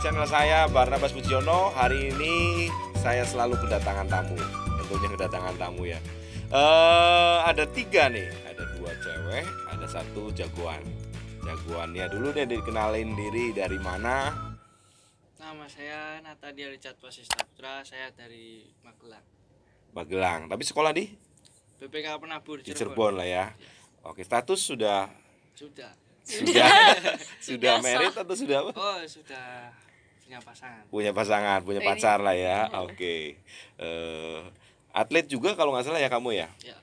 channel saya Barnabas Pujiono. Hari ini saya selalu kedatangan tamu. Tentunya kedatangan tamu ya. Ada 3 nih. Ada 2 cewek, ada 1 jagoan. Jagoannya dulu deh dikenalin diri dari mana. Nama saya Natadia Richard Wasistabra, saya dari Magelang. Magelang, tapi sekolah di BPK Penabur di Cirebon lah ya. Oke, status sudah Sudah married atau sudah apa? Oh, sudah punya pasangan. Punya pacar lah ya. Oke. Atlet juga kalau nggak salah ya kamu ya? Ya,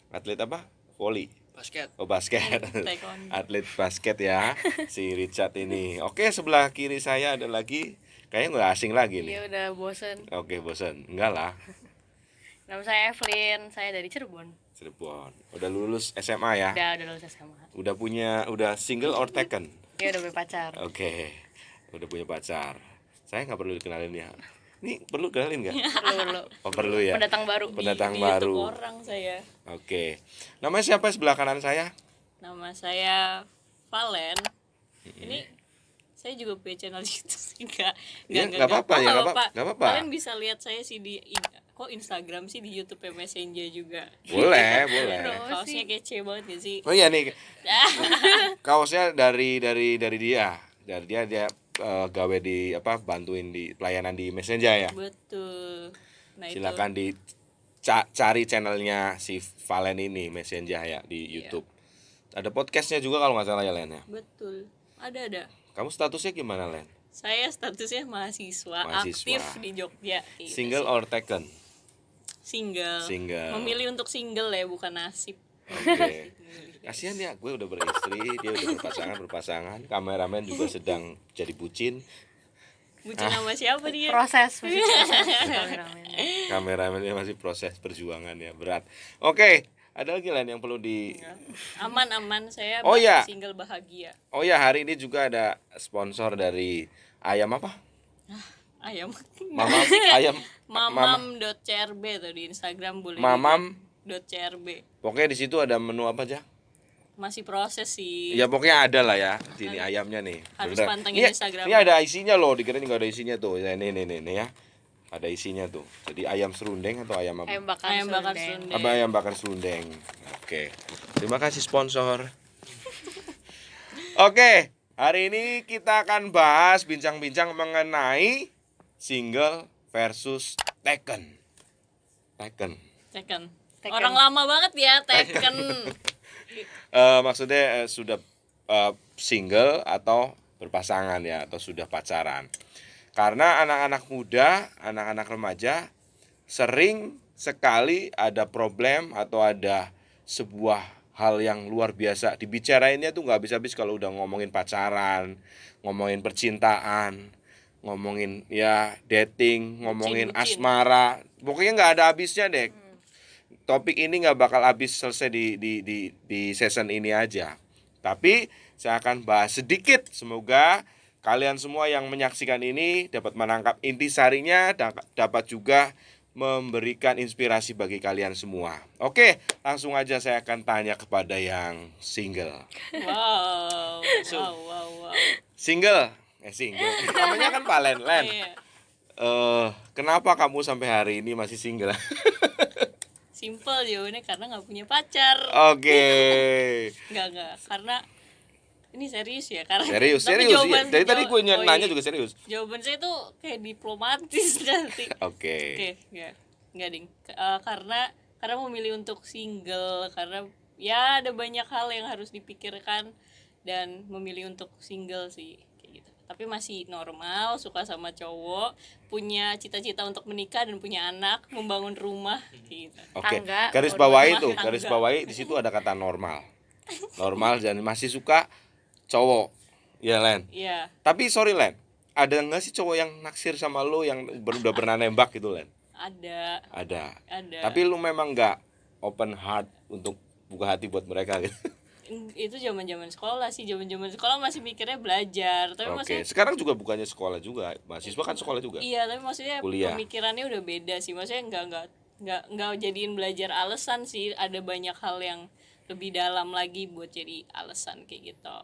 Atlet apa? Voli. basket. Oh, basket. Atlet basket ya si Richard ini. Oke, sebelah kiri saya ada lagi. Kayaknya nggak asing lagi nih. Iya udah bosen. Oke, bosan. Enggak lah. Nama saya Evelyn, saya dari Cirebon. Cirebon. Udah lulus SMA ya? Udah lulus SMA. Udah single or taken? Iya udah punya pacar. Oke. Udah punya pacar. Saya nggak perlu dikenalin ya. Ini perlu kenalin nggak? Perlu. Oh, perlu ya. Pendatang baru. Pendatang di baru. YouTube orang saya. Oke. Namanya siapa sebelah kanan saya? Nama saya Valen. Ini saya juga punya channel YouTube sih. Nggak apa-apa ya, nggak apa-apa. Kalian bisa lihat saya sih di Instagram sih, di YouTube Messenger juga. Boleh. Kaosnya kece banget ya sih. Oh iya nih. Kaosnya dari dia. Dari dia gawe di bantuin di pelayanan di Messenger ya. Betul. Nah, silakan cari channelnya si Valen ini Messenger ya di YouTube. Ada podcastnya juga kalau nggak salah ya Len ya. Betul. Ada. Kamu statusnya gimana Len? Saya statusnya mahasiswa. Aktif di Jogja. Single or taken? Single. Memilih untuk single ya, bukan nasib. Oke. Kasihan ya, gue udah beristri, dia udah berpasangan. Kameramen juga sedang jadi bucin. Bucin sama siapa dia? Proses Kameramennya masih proses perjuangan ya, berat. Oke, ada lagi lain yang perlu di aman saya single bahagia. Oh ya, hari ini juga ada sponsor dari ayam apa? Ayam. Ayam. Mamam.crb tuh di Instagram boleh. Mamam.crb. Pokoknya di situ ada menu apa aja? Masih proses sih. Ya pokoknya ada lah ya. Sini ayamnya nih. Harus pantengin Instagram. Ini ada isinya loh, dikira nggak ada isinya tuh. Ya, ini ya. Ada isinya tuh. Jadi ayam serundeng atau ayam apa? Ayam bakar serundeng. Ayam bakar serundeng. Oke. Terima kasih sponsor. Oke, hari ini kita akan bahas bincang-bincang mengenai single versus taken. Orang lama banget ya taken. Maksudnya sudah single atau berpasangan ya, atau sudah pacaran. Karena anak-anak muda, anak-anak remaja sering sekali ada problem atau ada sebuah hal yang luar biasa dibicarainnya tuh nggak habis-habis kalau udah ngomongin pacaran, ngomongin percintaan, ngomongin ya dating, ngomongin asmara, pokoknya nggak ada habisnya deh. Topik ini nggak bakal habis selesai di season ini aja. Tapi saya akan bahas sedikit. Semoga kalian semua yang menyaksikan ini dapat menangkap intisarinya, dapat juga memberikan inspirasi bagi kalian semua. Oke, langsung aja saya akan tanya kepada yang single. Wow. Single. Namanya kan Valen. Kenapa kamu sampai hari ini masih single? Simple jawabannya, karena nggak punya pacar. Oke. Nggak, karena ini serius ya, karena serius ya. Dari tadi gue nanya juga serius. Jawaban saya tuh kayak diplomatis nanti. Oke, nggak ding. Karena memilih untuk single, karena ya ada banyak hal yang harus dipikirkan dan memilih untuk single sih kayak gitu. Tapi masih normal, suka sama cowok, punya cita-cita untuk menikah dan punya anak, membangun rumah gitu. Oke. Garis bawahi di situ ada kata normal. Normal dan masih suka cowok. Ya, Len. Iya. Tapi sorry, Len. Ada enggak sih cowok yang naksir sama lu yang udah pernah nembak gitu, Len? Ada. Tapi lu memang enggak open heart untuk buka hati buat mereka gitu. Itu zaman-zaman sekolah sih, zaman-zaman sekolah masih mikirnya belajar, tapi maksudnya sekarang juga bukannya sekolah juga, mahasiswa kan sekolah juga. Iya, tapi maksudnya kuliah. Pemikirannya udah beda sih, maksudnya nggak jadiin belajar alasan sih, ada banyak hal yang lebih dalam lagi buat jadi alasan kayak gitu.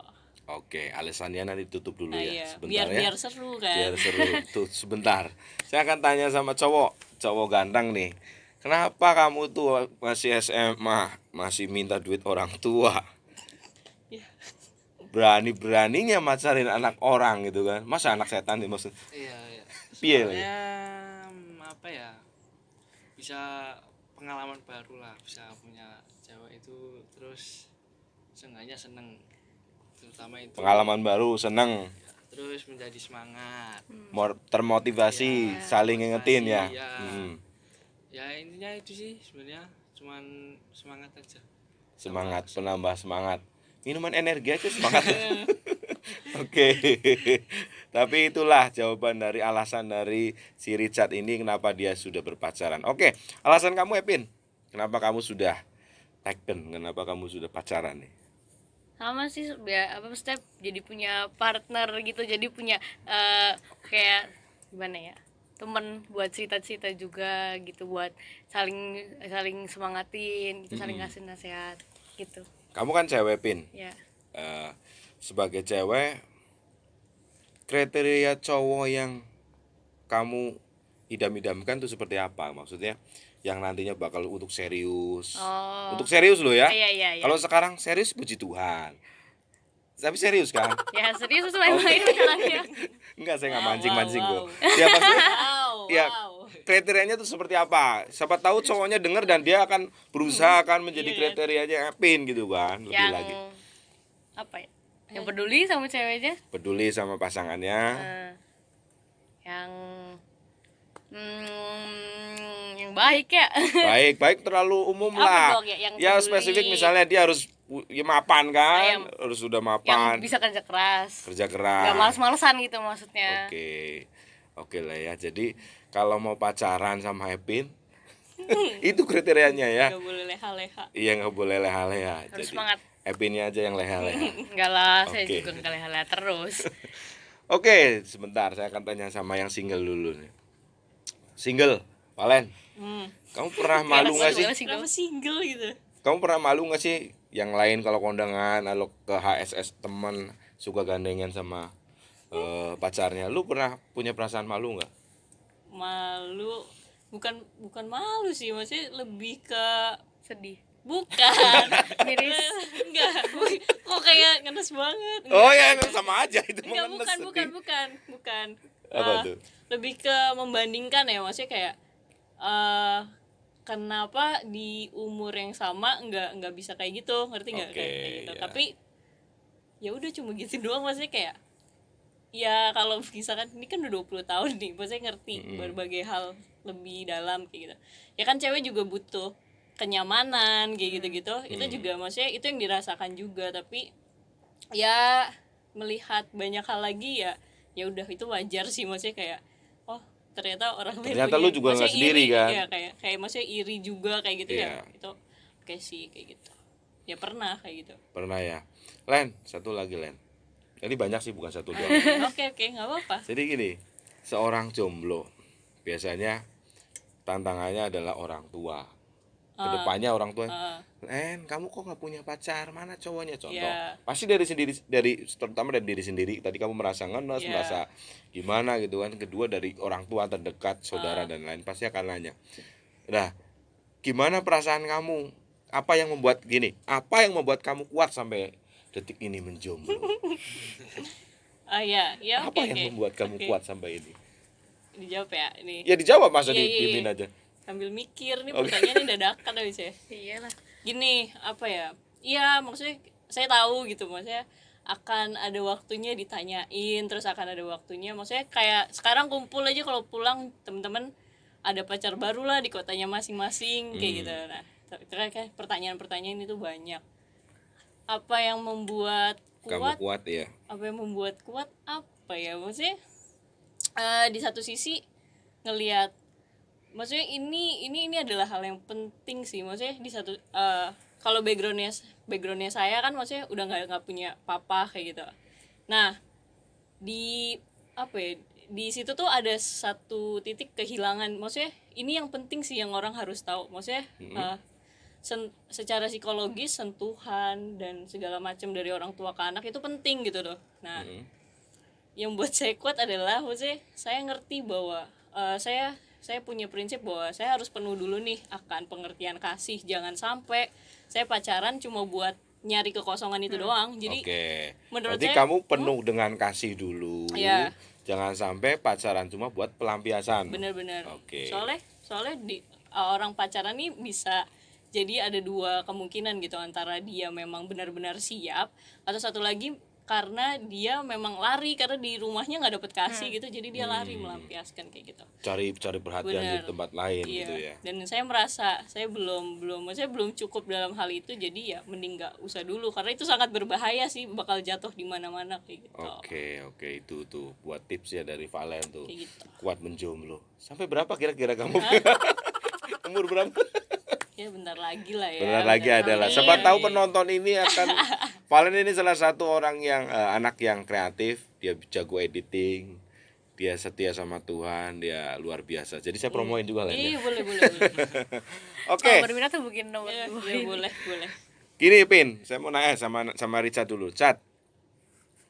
Oke, alasannya nanti tutup dulu Nah, ya iya, sebentar ya. biar seru kan. Biar seru. Tuh sebentar. Saya akan tanya sama cowok ganteng nih. Kenapa kamu tuh masih SMA masih minta duit orang tua? Ya. Berani-beraninya macarin anak orang gitu kan. Masa anak setan nih maksud. Iya, iya. Piye Soalnya apa ya? Bisa pengalaman baru lah, bisa punya cewek itu, terus seenggaknya seneng, terutama itu. Pengalaman baru, seneng, Terus menjadi semangat. termotivasi, Iya, saling ngingetin ya. motivasi, iya. Hmm, Ya intinya itu sih sebenarnya, cuman semangat aja. semangat, Sama penambah semangat. Minuman energi aja semangat. Oke. Tapi itulah jawaban dari alasan dari si Richard ini kenapa dia sudah berpacaran. Oke, alasan kamu Epin. Kenapa kamu sudah taken? Kenapa kamu sudah pacaran nih? Sama sih ya, apa maksudnya jadi punya partner gitu, jadi punya kayak gimana ya, temen buat cerita-cerita juga gitu, buat saling saling semangatin gitu, saling ngasih nasihat gitu Kamu kan cewek Pin. ya. Eh, sebagai cewek, kriteria cowok yang kamu idam-idamkan tuh seperti apa? Maksudnya yang nantinya bakal untuk serius. Oh, Untuk serius loh ya. iya iya iya. Kalau sekarang serius puji Tuhan. Tapi serius kan? Ya serius main-main masalahnya. Enggak, saya nggak Wow, mancing-mancing wow, kok. wow. Ya maksudnya Wow, ya wow. kriterianya tuh seperti apa? Siapa tahu cowoknya denger dan dia akan berusaha akan menjadi Iya kan? kriterianya Epin gitu kan. Lebih Yang lagi apa ya? Yang peduli sama ceweknya, peduli sama pasangannya. yang yang baik ya. Baik terlalu umum Apa lah. dong yang Ya peduli? spesifik misalnya dia harus ya mapan kan, Yang- harus sudah Yang mapan, bisa kerja keras, kerja nggak keras. males-malesan gitu maksudnya. Oke lah ya. Jadi kalau mau pacaran sama Epin itu kriterianya ya. Nggak boleh leha-leha. Iya, nggak boleh leha-leha. Harus Jadi semangat. Epinnya aja yang leha-leha. Enggak lah, saya Oke. juga nggak leha-leha terus. Oke, sebentar saya akan tanya sama yang single dulu nih. Single, Valen, kamu pernah malu nggak sih? Kenapa single gitu? Kamu pernah malu nggak sih? Yang lain kalau kondangan, atau ke HSS teman suka gandengan sama pacarnya, lu pernah punya perasaan malu nggak? Malu, bukan malu sih, maksudnya lebih ke Sedih. bukan Miris. enggak, kok kayak ngenes banget. Oh ya, sama aja itu Enggak, mengenes. bukan. Apa Eh, tuh? Lebih ke membandingkan ya, maksudnya kayak kenapa di umur yang sama nggak bisa kayak gitu, ngerti nggak? Oke, Kayak gitu. ya. Tapi ya udah cuma gitu doang, maksudnya kayak ya kalau misalkan ini kan udah 20 tahun nih, maksudnya ngerti berbagai hal lebih dalam kayak gitu. Ya kan cewek juga butuh kenyamanan kayak gitu-gitu. Itu juga maksudnya itu yang dirasakan juga, tapi ya melihat banyak hal lagi ya udah itu wajar sih, maksudnya kayak oh ternyata orang lain Ternyata punya- lu juga nggak maksudnya sendiri iri, kan? ya kayak maksudnya iri juga kayak gitu Iya. ya, itu oke sih kayak gitu ya, pernah kayak gitu. Pernah ya. Len, satu lagi Len. Jadi banyak sih, bukan satu doang. Oke nggak apa-apa. Jadi gini, seorang jomblo biasanya tantangannya adalah orang tua. Kedepannya orang tua, Len, kamu kok nggak punya pacar? Mana cowoknya? Contoh, Iya. pasti terutama dari diri sendiri. Tadi kamu merasa ngenes, Iya. merasa gimana gitu kan. Kedua dari orang tua terdekat, saudara dan lain pasti akan nanya. Nah, gimana perasaan kamu? Apa yang membuat kamu kuat sampai detik ini menjomblo? Ya Apa oke. yang membuat kamu Oke. kuat sampai ini? Dijawab ya ini. Ya dijawab, masa Iya, diemin aja. Sambil mikir nih, Oke. pertanyaannya dadakan habis ya. Iyalah. Gini, apa ya? Iya, maksudnya saya tahu gitu, maksudnya akan ada waktunya ditanyain, terus akan ada waktunya, maksudnya kayak sekarang kumpul aja kalau pulang teman-teman ada pacar baru lah di kotanya masing-masing kayak gitu. Nah, kayak pertanyaan-pertanyaan itu banyak. Apa yang membuat Kamu kuat? kuat ya. Apa yang membuat kuat apa ya? Maksudnya di satu sisi ngelihat, maksudnya ini adalah hal yang penting sih, maksudnya di satu kalau backgroundnya saya kan maksudnya udah nggak punya papa kayak gitu. Nah di apa ya, di situ tuh ada satu titik kehilangan, maksudnya ini yang penting sih yang orang harus tahu, maksudnya secara psikologis sentuhan dan segala macam dari orang tua ke anak itu penting gitu loh. Nah, yang buat saya kuat adalah maksudnya saya ngerti bahwa saya punya prinsip bahwa saya harus penuh dulu nih akan pengertian kasih. Jangan sampai saya pacaran cuma buat nyari kekosongan itu doang. Jadi Oke. menurut Berarti saya kamu penuh dengan kasih dulu. Iya. Jangan sampai pacaran cuma buat pelampiasan. benar-benar. Oke. Soalnya di orang pacaran nih bisa jadi ada dua kemungkinan gitu, antara dia memang benar-benar siap atau satu lagi karena dia memang lari karena di rumahnya nggak dapet kasih gitu, jadi dia lari melampiaskan kayak gitu. Cari perhatian di Bener. tempat lain Iya. gitu ya. Dan saya merasa saya belum cukup dalam hal itu, jadi ya mending nggak usah dulu karena itu sangat berbahaya sih, bakal jatuh di mana-mana kayak gitu. Oke, itu tuh buat tips ya dari Valen tuh. Kayak gitu. Kuat menjomblo. Sampai berapa kira-kira kamu? Umur berapa? Ya bentar lagi lah ya. Benar lagi bentar adalah lagi. siapa tahu penonton ini akan Valen ini salah satu orang yang anak yang kreatif, dia jago editing, dia setia sama Tuhan, dia luar biasa. Jadi saya promoin juga lah ya. Iya boleh. Oke. Kalau berminat tuh bikin nomor Ya, dua. ya, boleh. Gini Pin, saya mau nanya sama Richard dulu. Chat.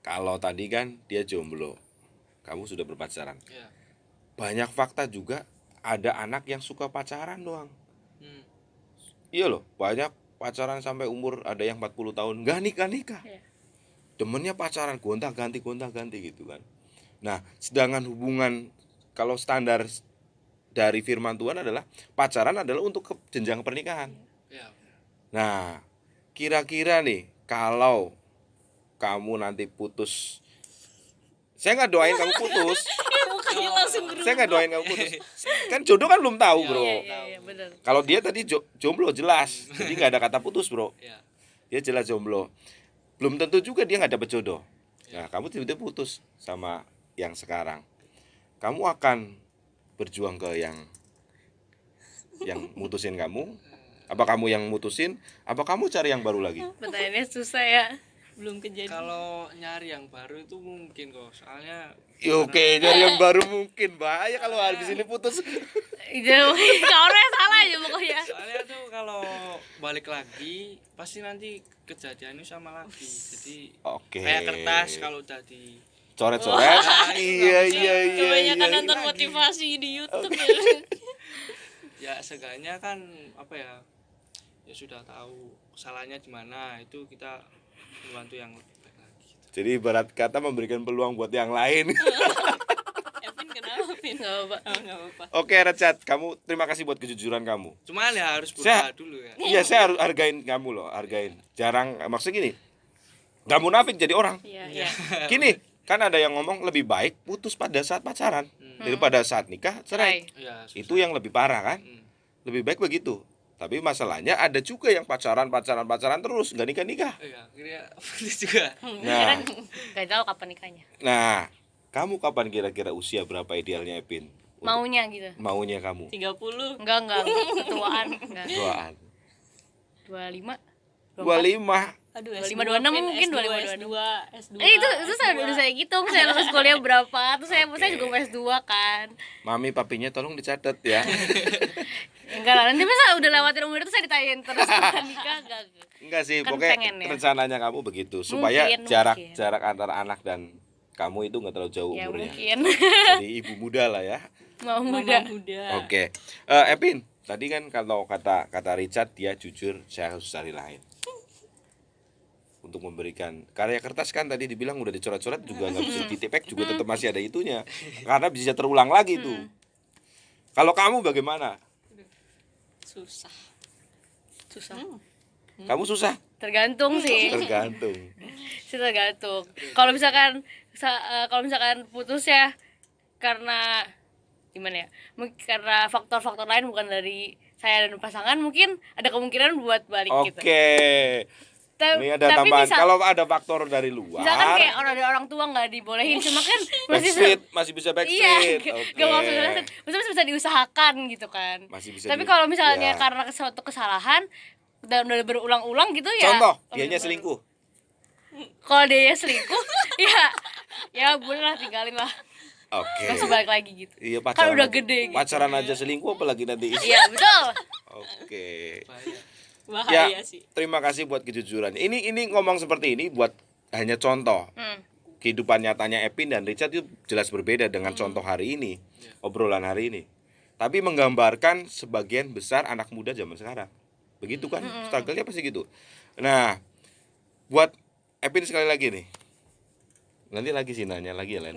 Kalau tadi kan dia jomblo. Kamu sudah berpacaran. Ya. Banyak fakta juga ada anak yang suka pacaran doang. Hmm. Iya loh, banyak pacaran sampai umur ada yang 40 tahun nggak nikah. Iya. Demennya pacaran gonta-ganti gitu kan. Nah, sedangkan hubungan kalau standar dari firman Tuhan adalah pacaran adalah untuk ke jenjang pernikahan. Ya. Nah, kira-kira nih kalau kamu nanti putus, saya nggak doain kamu putus. Mukanya langsung berubah. Saya nggak doain kamu putus. Kan jodoh kan belum tahu, bro. Iya, benar. Kalau dia tadi jomblo jelas, jadi nggak ada kata putus, bro. Ya. Dia jelas jomblo. Belum tentu juga dia nggak dapet jodoh. Nah, kamu tiba-tiba putus sama yang sekarang. Kamu akan berjuang ke yang mutusin kamu? Apa kamu yang mutusin? Apa kamu cari yang baru lagi? Pertanyaannya susah ya. Belum kejadian. Kalau nyari yang baru itu mungkin kok, soalnya Oke, cari yang baru mungkin bahaya kalau habis ini putus. Jauh. Orang yang salah aja pokoknya. soalnya tuh kalau balik lagi pasti nanti kejadiannya sama lagi. Jadi Oke. kayak kertas kalau udah di Coret-coret. Iya. Kebanyakan nonton motivasi di YouTube ya. ya seenggaknya kan apa ya, ya sudah tahu kesalahannya di mana, itu kita membantu yang lebih baik lagi gitu. Jadi ibarat kata memberikan peluang buat yang lain. Evin kenapa Vin? Nggak apa-apa. Oke, Richard, kamu terima kasih buat kejujuran kamu. Cuman ya harus berusaha dulu ya. Iya, saya harus hargain kamu loh, hargain. Jarang, maksudnya gini, gak munafik jadi orang. Iya. Gini, kan ada yang ngomong lebih baik putus pada saat pacaran daripada saat nikah cerai. Ya, susah. Itu yang lebih parah kan? Hmm. Lebih baik begitu. Tapi masalahnya ada juga yang pacaran terus nggak nikah. Iya, kira itu juga. Nah, Gak tahu kapan nikahnya. nah, kamu kapan kira-kira usia berapa idealnya Epin? Maunya gitu. Maunya kamu? 30. Enggak. Ketuaan. Enggak. Doaan. 25. 25. Aduh, 25, S2, 26 Vin, mungkin, S2, 25, S2. Itu udah saya hitung, saya lulus kuliah berapa, terus saya juga mau S2 kan. Mami papinya tolong dicatat ya. Enggak lah, nanti masa udah lewatin umur itu saya ditanyain terus kapan nikah enggak. Enggak sih, Kan pokoknya pengen ya. rencananya kamu begitu supaya Mungkin. jarak antara anak dan kamu itu nggak terlalu jauh Ya umurnya. mungkin. Jadi ibu muda lah ya. Mau Mama muda. muda. Oke. Epin, tadi kan kalau kata Richard dia jujur, saya harus cari lain. Untuk memberikan karya kertas kan tadi dibilang udah dicoret-coret juga nggak bisa ditipek juga tetap masih ada itunya karena bisa terulang lagi tuh. Kalau kamu bagaimana? Susah. Kamu susah? Tergantung sih. Tergantung. Tergantung. Kalau misalkan putus ya karena gimana ya? Mungkin karena faktor-faktor lain bukan dari saya dan pasangan, mungkin ada kemungkinan buat balik gitu. Oke. Ini ada tambahan. Kalau ada faktor dari luar. Misalkan kayak orang tua nggak dibolehin, cuma kan masih bisa backstreet. Iya, Oke. gak maksudnya bisa diusahakan gitu kan. Masih bisa Tapi kalau ya. misalnya karena suatu kesalahan dan udah berulang-ulang gitu ya. Contoh, dianya selingkuh. Kalau dia selingkuh, ya boleh lah, tinggalin lah. Oke. Masih balik lagi gitu. Iya, Kan udah aja- gede gitu. Pacaran aja selingkuh apalagi nanti istri. Iya, betul. Oke. Bahaya. bahaya sih. terima kasih buat kejujuran. Ini ngomong seperti ini buat hanya contoh. Kehidupan nyatanya Epin dan Richard itu jelas berbeda dengan contoh hari ini, obrolan hari ini. Tapi menggambarkan sebagian besar anak muda zaman sekarang. Begitu kan? Struggle-nya pasti gitu. Nah, buat Epin sekali lagi nih. Nanti lagi sih nanya lagi ya, Len.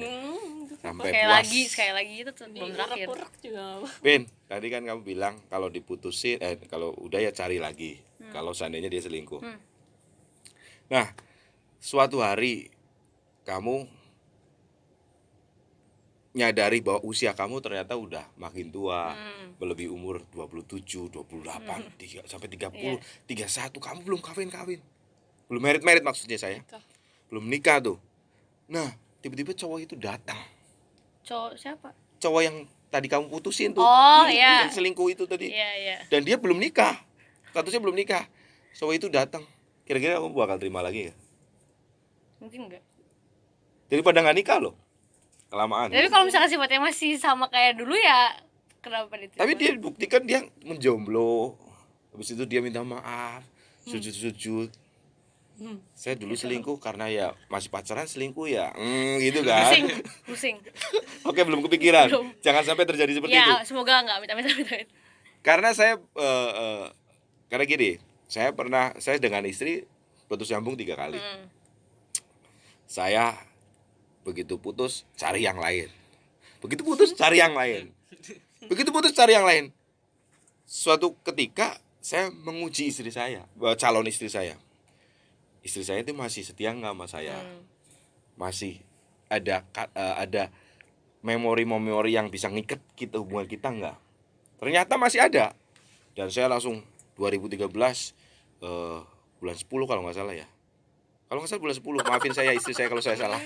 Sampai sekali lagi itu tuh belum terakhir. Urak juga. Pin, tadi kan kamu bilang kalau diputusin, kalau udah ya cari lagi. Kalau seandainya dia selingkuh. Nah, suatu hari kamu nyadari bahwa usia kamu ternyata udah makin tua, lebih umur 27, 28, 3 sampai 30, 31, kamu belum kawin-kawin. Belum merit maksudnya saya. Belum nikah tuh. Nah, tiba-tiba cowok itu datang. Cowok siapa? Cowok yang tadi kamu putusin tuh. Oh, yang selingkuh itu tadi. Iya. Dan dia belum nikah. Statusnya belum nikah. Cowok itu datang. Kira-kira kamu bakal terima lagi gak? Mungkin enggak. Daripada nggak nikah loh. Kelamaan. Tapi kalau misalkan sifatnya masih sama kayak dulu ya kenapa diterima? Tapi dia buktikan dia menjomblo. Habis itu dia minta maaf, sujud-sujud. Saya dulu selingkuh karena ya masih pacaran selingkuh ya. Gitu kan. Pusing. Oke, belum kepikiran. Belum. Jangan sampai terjadi seperti itu. Ya, semoga enggak, minta. Karena saya karena gini, saya dengan istri putus nyambung 3 kali. Saya begitu putus cari yang lain. Begitu putus cari yang lain. Begitu putus cari yang lain. Suatu ketika saya menguji istri saya, calon istri saya. Istri saya itu masih setia nggak sama saya? Masih ada memori-memori yang bisa ngikat kita, hubungan kita nggak? Ternyata masih ada. Dan saya langsung 2013 bulan 10 kalau nggak salah ya. Kalau nggak salah bulan 10, maafin saya istri saya kalau saya salah.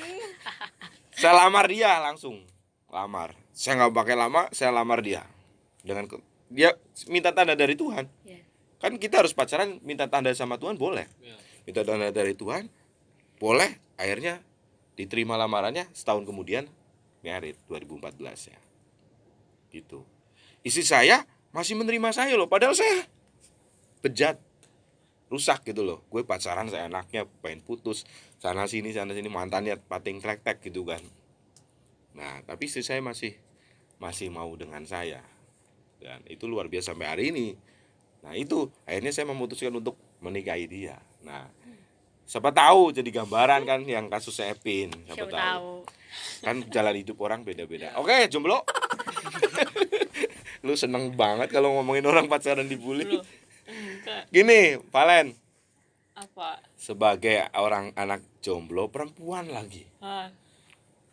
Saya lamar dia langsung. Lamar. Saya nggak pakai lama, saya lamar dia. Dia minta tanda dari Tuhan. Kan kita harus pacaran minta tanda sama Tuhan boleh. Minta tanda dari Tuhan boleh. Akhirnya diterima lamarannya, setahun kemudian married 2014 ya. Gitu. Istri saya masih menerima saya loh, padahal saya bejat, rusak gitu loh. Gue pacaran seenaknya, pengen putus sana sini mantannya pating klek gitu kan. Nah, tapi istri saya masih mau dengan saya. Dan itu luar biasa sampai hari ini. Nah, itu akhirnya saya memutuskan untuk menikahi dia. Nah, siapa tahu jadi gambaran kan yang kasus Epin, siapa tahu. Kan jalan hidup orang beda-beda. Oke, jomblo. Lu seneng banget kalau ngomongin orang pacaran dibully. Gini, Valen. Apa? Sebagai orang anak jomblo, perempuan lagi.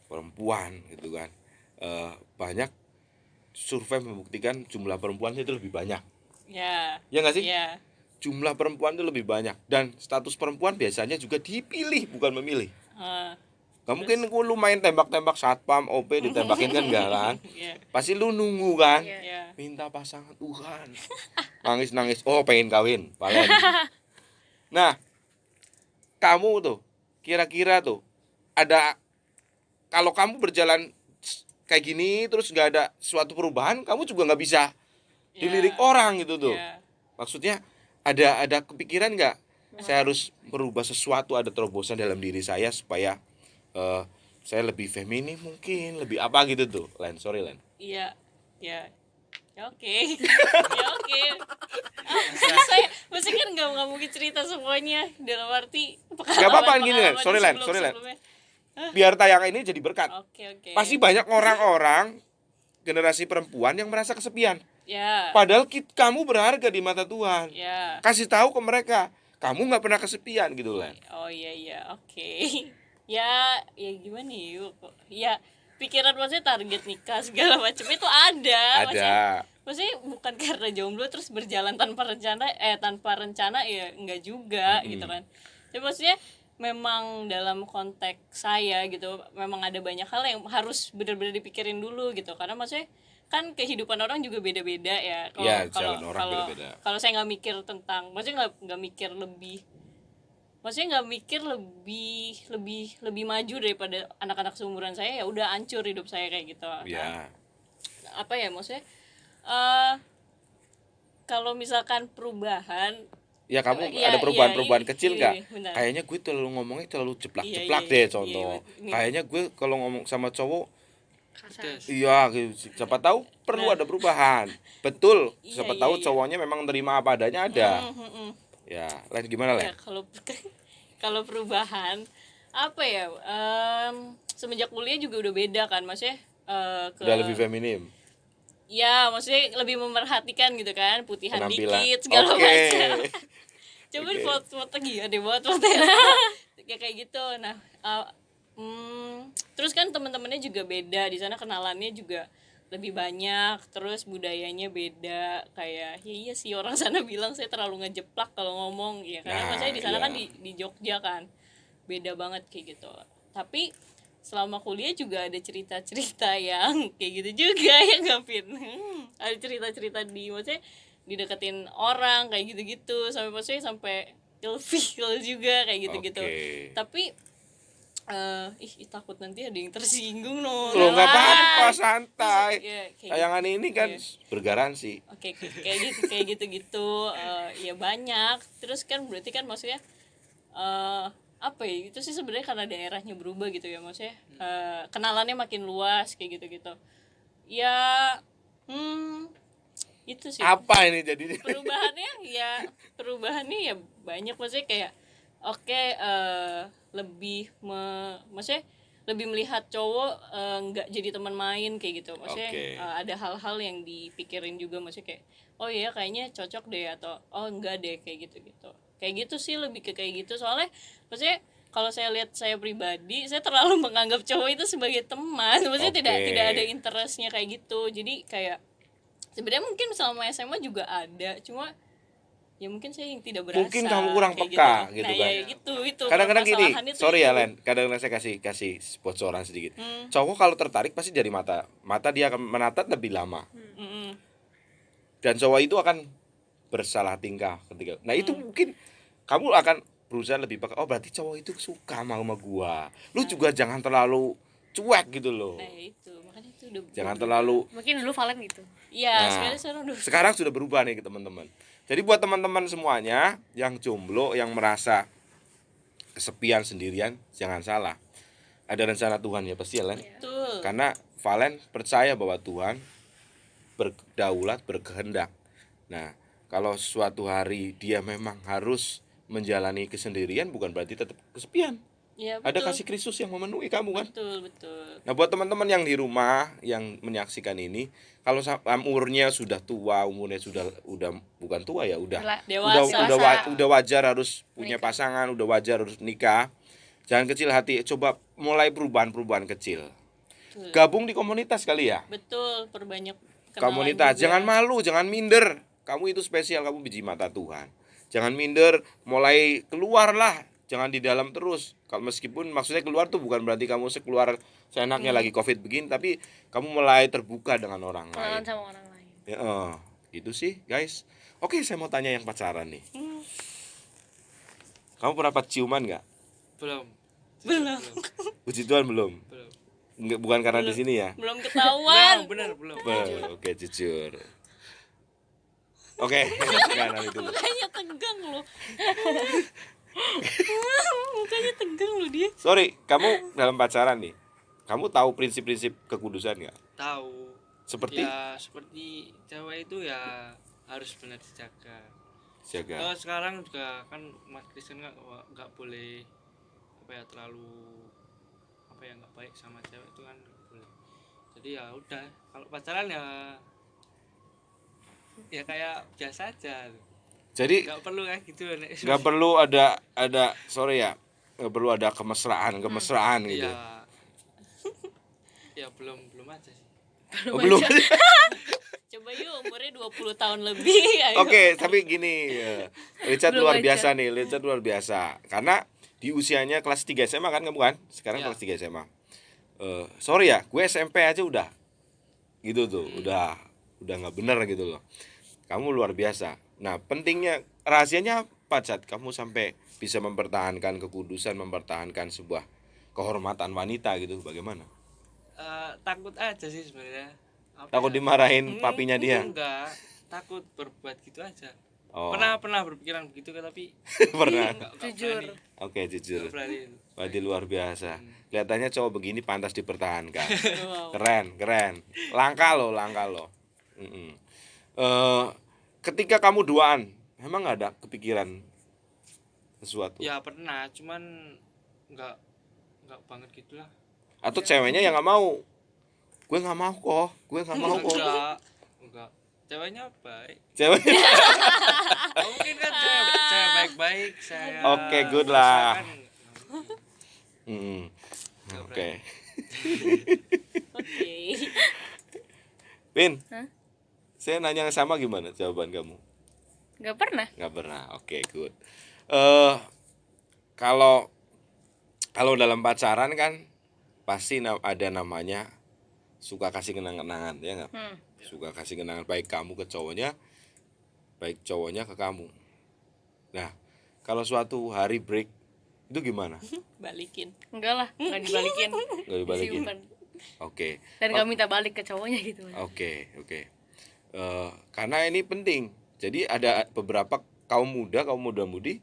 Perempuan gitu kan. Banyak survei membuktikan jumlah perempuan itu lebih banyak. Ya nggak sih? Ya. Jumlah perempuan itu lebih banyak. Dan status perempuan biasanya juga dipilih, bukan memilih. Gak mungkin lu main tembak-tembak satpam, OP ditembakin kan enggak kan? Pasti lu nunggu kan? Minta pasangan Tuhan. Nangis-nangis, oh pengen kawin, Valen. Nah, kamu tuh kira-kira tuh ada, kalau kamu berjalan kayak gini terus nggak ada suatu perubahan, kamu juga nggak bisa dilirik orang gitu tuh. Maksudnya ada kepikiran nggak? Saya harus merubah sesuatu, ada terobosan dalam diri saya supaya saya lebih feminin mungkin, lebih apa gitu tuh, Len. Sorry, Len. Iya. Ya oke. Ya oke. Saya mesti kan nggak mungkin cerita semuanya dalam arti Nggak apa-apa gini, Len. Sorry, Len. Biar tayangan ini jadi berkat. Oke. Pasti banyak orang-orang generasi perempuan yang merasa kesepian. Ya. Padahal kamu berharga di mata Tuhan. Ya. Kasih tahu ke mereka, kamu nggak pernah kesepian gitu, Len. Oh iya, oke. Ya gimana ya, pikiran maksudnya target nikah segala macam itu ada. Maksudnya bukan karena jomblo terus berjalan tanpa rencana ya enggak juga gitu kan. Tapi maksudnya memang dalam konteks saya gitu, memang ada banyak hal yang harus benar-benar dipikirin dulu gitu, karena maksudnya kan kehidupan orang juga beda-beda ya. Kalau saya nggak mikir tentang, maksudnya nggak mikir lebih maju daripada anak-anak seumuran saya, ya udah hancur hidup saya kayak gitu. Apa ya maksudnya, kalau misalkan perubahan Ya kamu Iya, ada perubahan-perubahan iya, kecil ini, nggak? benar. Kayaknya gue terlalu ngomongnya terlalu jeplak-jeplak Iya, deh iya, contoh. iya, ini. Kayaknya gue kalau ngomong sama cowok, Kasar. Pedes. iya gitu. Siapa tahu perlu Nah. ada perubahan. Betul. Iya, Siapa iya, tahu iya. cowoknya memang terima apa adanya ada. Ya, Len gimana Ya Len? kalau perubahan apa ya, semenjak kuliah juga udah beda kan, maksudnya Udah lebih feminim. ya maksudnya lebih memerhatikan gitu kan, putihan Penampilan. dikit segala Oke. macam. Coba Oke. foto-foto gila deh buat foto ya kayak gitu. Nah, terus kan teman-temannya juga beda di sana, kenalannya juga lebih banyak, terus budayanya beda. Kayak ya iya sih, orang sana bilang saya terlalu ngejeplak kalau ngomong ya, karena Nah, maksudnya di sana iya. kan di Jogja kan beda banget kayak gitu. Tapi selama kuliah juga ada cerita-cerita yang kayak gitu juga ya Gavin. Ada cerita-cerita maksudnya dideketin orang kayak gitu-gitu, sampai maksudnya sampai ilfil juga kayak gitu-gitu. Oke. Tapi takut nanti ada yang tersinggung no. Loh nggak Lah. apa-apa, santai. Iya, kayak Tayangan ini kan Iya. bergaransi. Oke, kayak gitu ya banyak. Terus kan berarti kan maksudnya apa ya, itu sih sebenarnya karena daerahnya berubah gitu ya, maksudnya kenalannya makin luas kayak gitu ya. Itu sih Apa ini jadi? perubahannya ya banyak, maksudnya kayak oke, lebih maksudnya lebih melihat cowok nggak jadi teman main kayak gitu, maksudnya Oke. ada hal-hal yang dipikirin juga, maksudnya kayak oh iya kayaknya cocok deh, atau oh enggak deh, kayak gitu sih, lebih ke kayak gitu. Soalnya maksudnya kalau saya lihat, saya pribadi saya terlalu menganggap cowok itu sebagai teman, maksudnya Oke. tidak ada interestnya kayak gitu. Jadi kayak sebenarnya mungkin selama SMA juga ada, cuma ya mungkin saya yang tidak berasa. Mungkin kamu kurang kayak peka gitu nah, kan. ya itu Kadang-kadang gini, permasalahan itu. sorry ya Len, kadang-kadang saya kasih bocoran sedikit. Cowok kalau tertarik pasti dari mata dia akan menatap lebih lama. Mm-mm. Dan cowok itu akan bersalah tingkah ketika. Nah, itu mungkin kamu akan berusaha lebih peka. Oh, berarti cowok itu suka sama gua. Lu juga jangan terlalu cuek gitu loh. Nah ya itu, makanya itu udah Jangan terlalu. Mungkin dulu Valen gitu. ya Nah, sekarang udah sekarang sudah berubah nih teman-teman. Jadi buat teman-teman semuanya yang jomblo, yang merasa kesepian sendirian, jangan salah. Ada rencana Tuhan ya pasti ya Len. betul. Karena Valen percaya bahwa Tuhan berdaulat, berkehendak. Nah, kalau suatu hari dia memang harus menjalani kesendirian, bukan berarti tetap kesepian. Ya, Ada betul. kasih Kristus yang memenuhi kamu kan. Betul. Nah, buat teman-teman yang di rumah yang menyaksikan ini, kalau umurnya sudah tua, umurnya udah bukan tua ya, udah Dewasa. udah wajar harus punya pasangan, udah wajar harus nikah. Jangan kecil hati, coba mulai perubahan-perubahan kecil. Betul. Gabung di komunitas kali ya. Betul, perbanyak kenalan Komunitas, juga. jangan malu, jangan minder. Kamu itu spesial, kamu biji mata Tuhan. Jangan minder, mulai keluarlah, jangan di dalam terus. Kalau meskipun maksudnya keluar tuh bukan berarti kamu keluar seenaknya lagi Covid begini, tapi kamu mulai terbuka dengan orang Kenalan lain. sama orang lain. Ya, gitu sih, guys. Oke, saya mau tanya yang pacaran nih. Kamu pernah ciuman nggak? Belum. Belum. Puji Tuhan belum. Belum. Nggak, bukan karena di sini ya. Belum ketahuan. Benar, belum. Oke, jujur. Oke, nggak nanti dulu. Mukanya tegang loh. Mukanya tegang loh dia. Sorry, kamu dalam pacaran nih, kamu tahu prinsip-prinsip kekudusan nggak? Tahu. Seperti Ya, seperti cewek itu ya harus benar dijaga. jaga. Kalau sekarang juga kan umat Kristen nggak boleh apa ya, terlalu apa ya, nggak baik sama cewek itu kan nggak boleh. Jadi ya udah, kalau pacaran ya kayak biasa aja, Jadi nggak perlu kayak gitu. nggak perlu ada sorry ya, nggak perlu ada kemesraan gitu. Ya, ya belum aja sih. Oh, belum. Coba yuk, umurnya 20 tahun lebih. Ayo. Oke, tapi gini, Richard Belum luar aja. biasa nih, Richard luar biasa. Karena di usianya kelas 3 SMA kan kamu kan? Sekarang Ya. kelas 3 SMA. Sorry ya, gue SMP aja udah gitu tuh, udah nggak bener gitu loh. Kamu luar biasa. Nah, pentingnya rahasianya apa, Chat? Kamu sampai bisa mempertahankan kekudusan, mempertahankan sebuah kehormatan wanita gitu, bagaimana? Takut aja sih sebenarnya. Apa Takut ya? dimarahin papinya dia. Enggak, takut berbuat gitu aja. Oh. Pernah berpikiran begitu kan, tapi Pernah. nggak Jujur. berani. Oke, jujur. Nggak berani. Berarti luar biasa. Kelihatannya cowok begini pantas dipertahankan. Wow. Keren. Langka loh. Mm-mm. Ketika kamu duaan, emang nggak ada kepikiran sesuatu? Ya pernah, cuman nggak banget gitulah. Atau ceweknya yang nggak mau? Gue nggak mau kok. Enggak. Ceweknya baik. Ceweknya. Mungkin kan cewek baik-baik saya. Oke, good lah. rasakan. Mm-mm. Oke. Oke. Pin, Hah? saya nanya yang sama gimana jawaban kamu? Nggak pernah. Nggak pernah. Oke, good. Kalau dalam pacaran kan pasti ada namanya suka kasih kenang-kenangan, ya nggak? Suka kasih kenangan, baik kamu ke cowoknya, baik cowoknya ke kamu. Nah, kalau suatu hari break itu gimana? Balikin. Enggak lah, nggak dibalikin. Nggak dibalikin. Disimpan. Oke. Dan nggak minta balik ke cowoknya gitu. Oke. Karena ini penting. Jadi ada beberapa kaum muda-mudi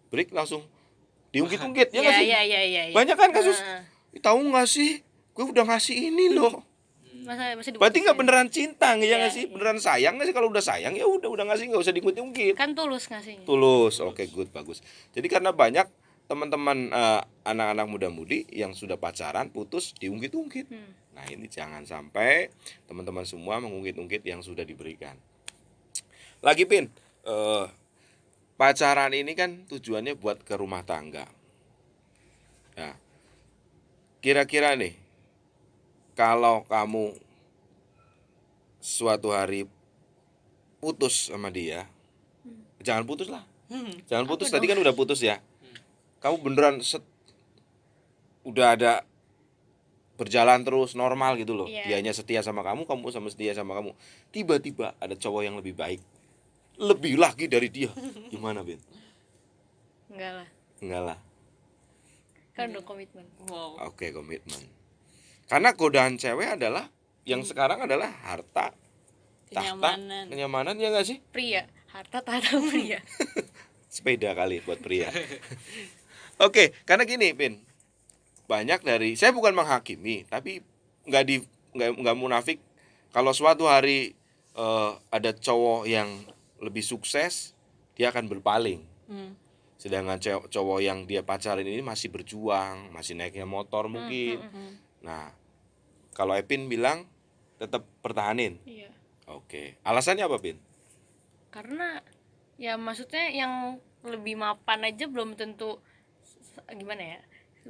break langsung diungkit-ungkit, ya nggak sih? Iya. Banyak kan kasus. Heeh. Tahu nggak sih? Gue udah ngasih ini loh. Masih Berarti nggak diputusin. beneran cinta, ya Iya, nggak sih? Beneran sayang nggak sih? Kalau udah sayang ya udah ngasih, nggak usah diungkit-ungkit. Kan tulus ngasihnya. Tulus. Oke, good, bagus. Jadi karena banyak teman-teman anak-anak muda-mudi yang sudah pacaran putus diungkit-ungkit. Nah, ini jangan sampai teman-teman semua mengungkit-ungkit yang sudah diberikan. Lagi Pin, pacaran ini kan tujuannya buat ke rumah tangga. Nah, kira-kira nih, kalau kamu suatu hari putus sama dia, jangan putus lah. Jangan putus, tadi kan udah putus ya. Kamu beneran udah ada berjalan terus normal gitu loh. Iya. Dianya setia sama kamu, kamu sama setia sama kamu. Tiba-tiba ada cowok yang lebih baik, lebih lagi dari dia. Gimana, Ben? Enggak lah. Enggak lah. Kan udah komitmen. Wow. Oke, komitmen. Karena godaan cewek adalah yang sekarang adalah harta, tahta, kenyamanan, ya nggak sih? Pria, harta tahta pria. Sepeda kali buat pria. Oke, karena gini, Pin. Banyak dari, saya bukan menghakimi, tapi nggak munafik. Kalau suatu hari ada cowok yang lebih sukses, dia akan berpaling. Sedangkan cowok yang dia pacarin ini masih berjuang, masih naiknya motor mungkin. Nah, kalau Epin bilang tetap pertahanin. Iya. Oke. Alasannya apa, Pin? Karena ya maksudnya yang lebih mapan aja belum tentu gimana ya?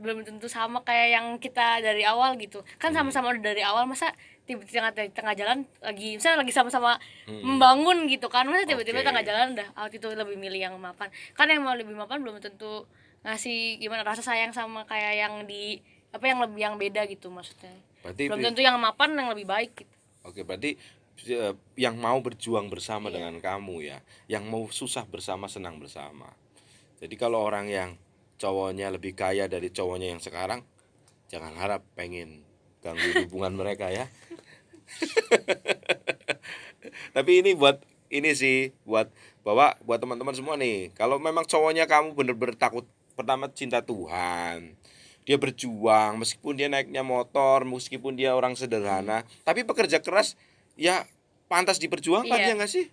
Belum tentu sama kayak yang kita dari awal gitu. Kan sama-sama udah dari awal, masa tiba-tiba di tengah jalan misalnya lagi sama-sama membangun gitu kan. Masa tiba-tiba Oke. tengah jalan udah itu lebih milih yang mapan. Kan yang mau lebih mapan belum tentu ngasih gimana rasa sayang sama kayak yang yang lebih yang beda gitu maksudnya. Berarti Belum tentu yang mapan yang lebih baik gitu. Oke, berarti yang mau berjuang bersama dengan kamu ya, yang mau susah bersama, senang bersama. Jadi kalau orang yang cowoknya lebih kaya dari cowoknya yang sekarang, jangan harap pengen ganggu hubungan mereka ya. Tapi ini buat buat teman-teman semua nih. Kalau memang cowoknya kamu bener-bener takut, pertama cinta Tuhan, dia berjuang meskipun dia naiknya motor, meskipun dia orang sederhana, tapi pekerja keras ya pantas diperjuangkan, Iya. ya nggak sih?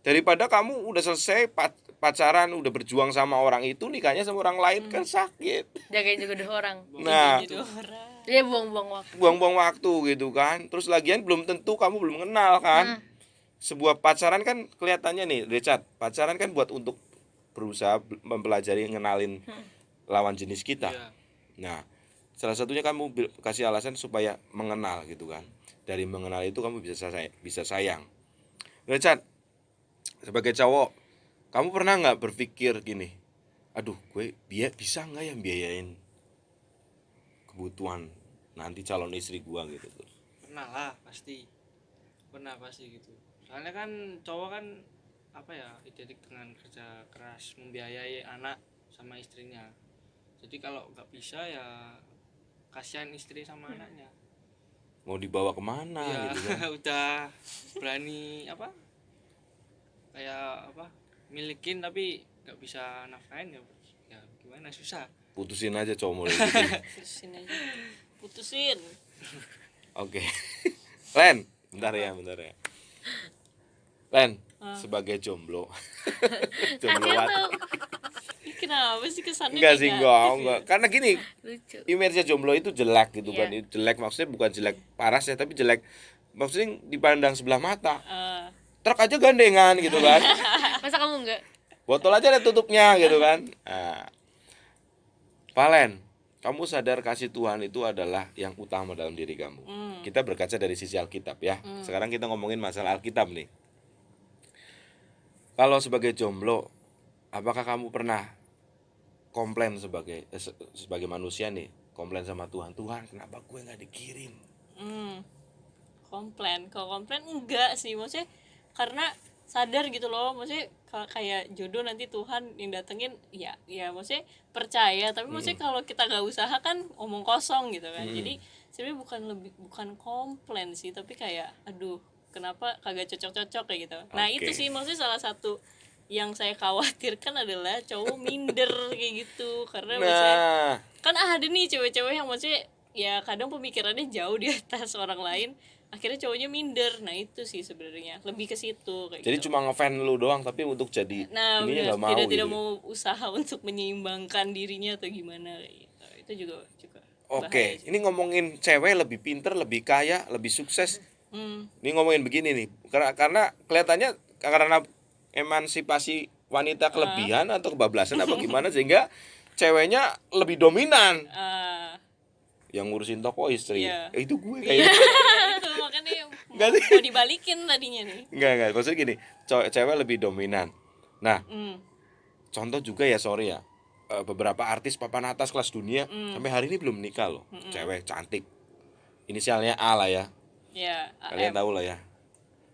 Daripada kamu udah selesai pacaran, udah berjuang sama orang itu, nikahnya sama orang lain kan sakit. Jagain juga dua orang. Nah, Jadi orang. Dia buang-buang waktu. buang-buang waktu gitu kan. Terus lagian belum tentu kamu belum kenal kan. Sebuah pacaran kan kelihatannya nih, Richard, pacaran kan buat untuk berusaha mempelajari, ngenalin lawan jenis kita. Iya. Nah, salah satunya kamu kasih alasan supaya mengenal gitu kan. Dari mengenal itu kamu bisa sayang. Richard, sebagai cowok, kamu pernah nggak berpikir gini, aduh gue bisa nggak yang biayain kebutuhan nanti calon istri gue gitu tuh. Pernah lah, pasti gitu. Soalnya kan cowok kan identik dengan kerja keras, membiayai anak sama istrinya. Jadi kalau nggak bisa ya kasihan istri sama anaknya. Mau dibawa kemana Ya gitu kan. udah berani milikin tapi nggak bisa nafkain ya gimana, susah. Putusin aja cowok mulai gitu. Putusin aja. Putusin. Oke. Len, bentar ya. Len, sebagai jomblo. Jomblo wat. Kenapa sih kesannya Enggak sih, negatif ya? enggak. Karena gini, Lucu. image jomblo itu jelek gitu Iya. kan. Jelek maksudnya bukan jelek paras ya, tapi jelek maksudnya dipandang sebelah mata. Eh, Truk aja gandengan gitu kan. Masa kamu enggak? Botol aja ada tutupnya gitu kan. Nah, Valen, kamu sadar kasih Tuhan itu adalah yang utama dalam diri kamu. Kita berkaca dari sisi Alkitab ya. Sekarang kita ngomongin masalah Alkitab nih. Kalau sebagai jomblo, apakah kamu pernah komplain sebagai manusia nih, komplain sama Tuhan, Tuhan kenapa gue nggak dikirim? komplain. Kalau komplain enggak sih, maksudnya karena sadar gitu loh, maksudnya kayak jodoh nanti Tuhan yang datengin, ya maksudnya percaya, tapi maksudnya kalau kita nggak usaha kan omong kosong gitu kan. Jadi sebenarnya bukan komplain sih, tapi kayak aduh kenapa kagak cocok kayak gitu. Nah Oke. itu sih maksudnya salah satu yang saya khawatirkan adalah cowok minder kayak gitu, karena maksudnya Nah, kan ada nih cewek-cewek yang maksudnya ya kadang pemikirannya jauh di atas orang lain, akhirnya cowoknya minder. Nah itu sih sebenarnya lebih ke situ kayak jadi gitu. cuma ngefan lu doang, tapi untuk jadi Nah ininya benar, nggak mau tidak gitu. tidak mau usaha untuk menyeimbangkan dirinya atau gimana kayak gitu. Itu juga Oke, bahaya sih. ini ngomongin cewek lebih pinter, lebih kaya, lebih sukses. Hmm, Ini ngomongin begini nih, karena kelihatannya karena emansipasi wanita kelebihan atau kebablasan apa gimana sehingga ceweknya lebih dominan. ah, Yang ngurusin toko istri. Iya. Itu gue iya, kayaknya. itu makanya Nggak sih? mau dibalikin tadinya nih. Enggak, maksudnya gini, cewek lebih dominan. Nah, Hmm, contoh juga ya, sorry ya, beberapa artis papan atas kelas dunia sampai hari ini belum nikah loh. Cewek cantik, inisialnya A lah ya, ya kalian AM. tahu lah ya.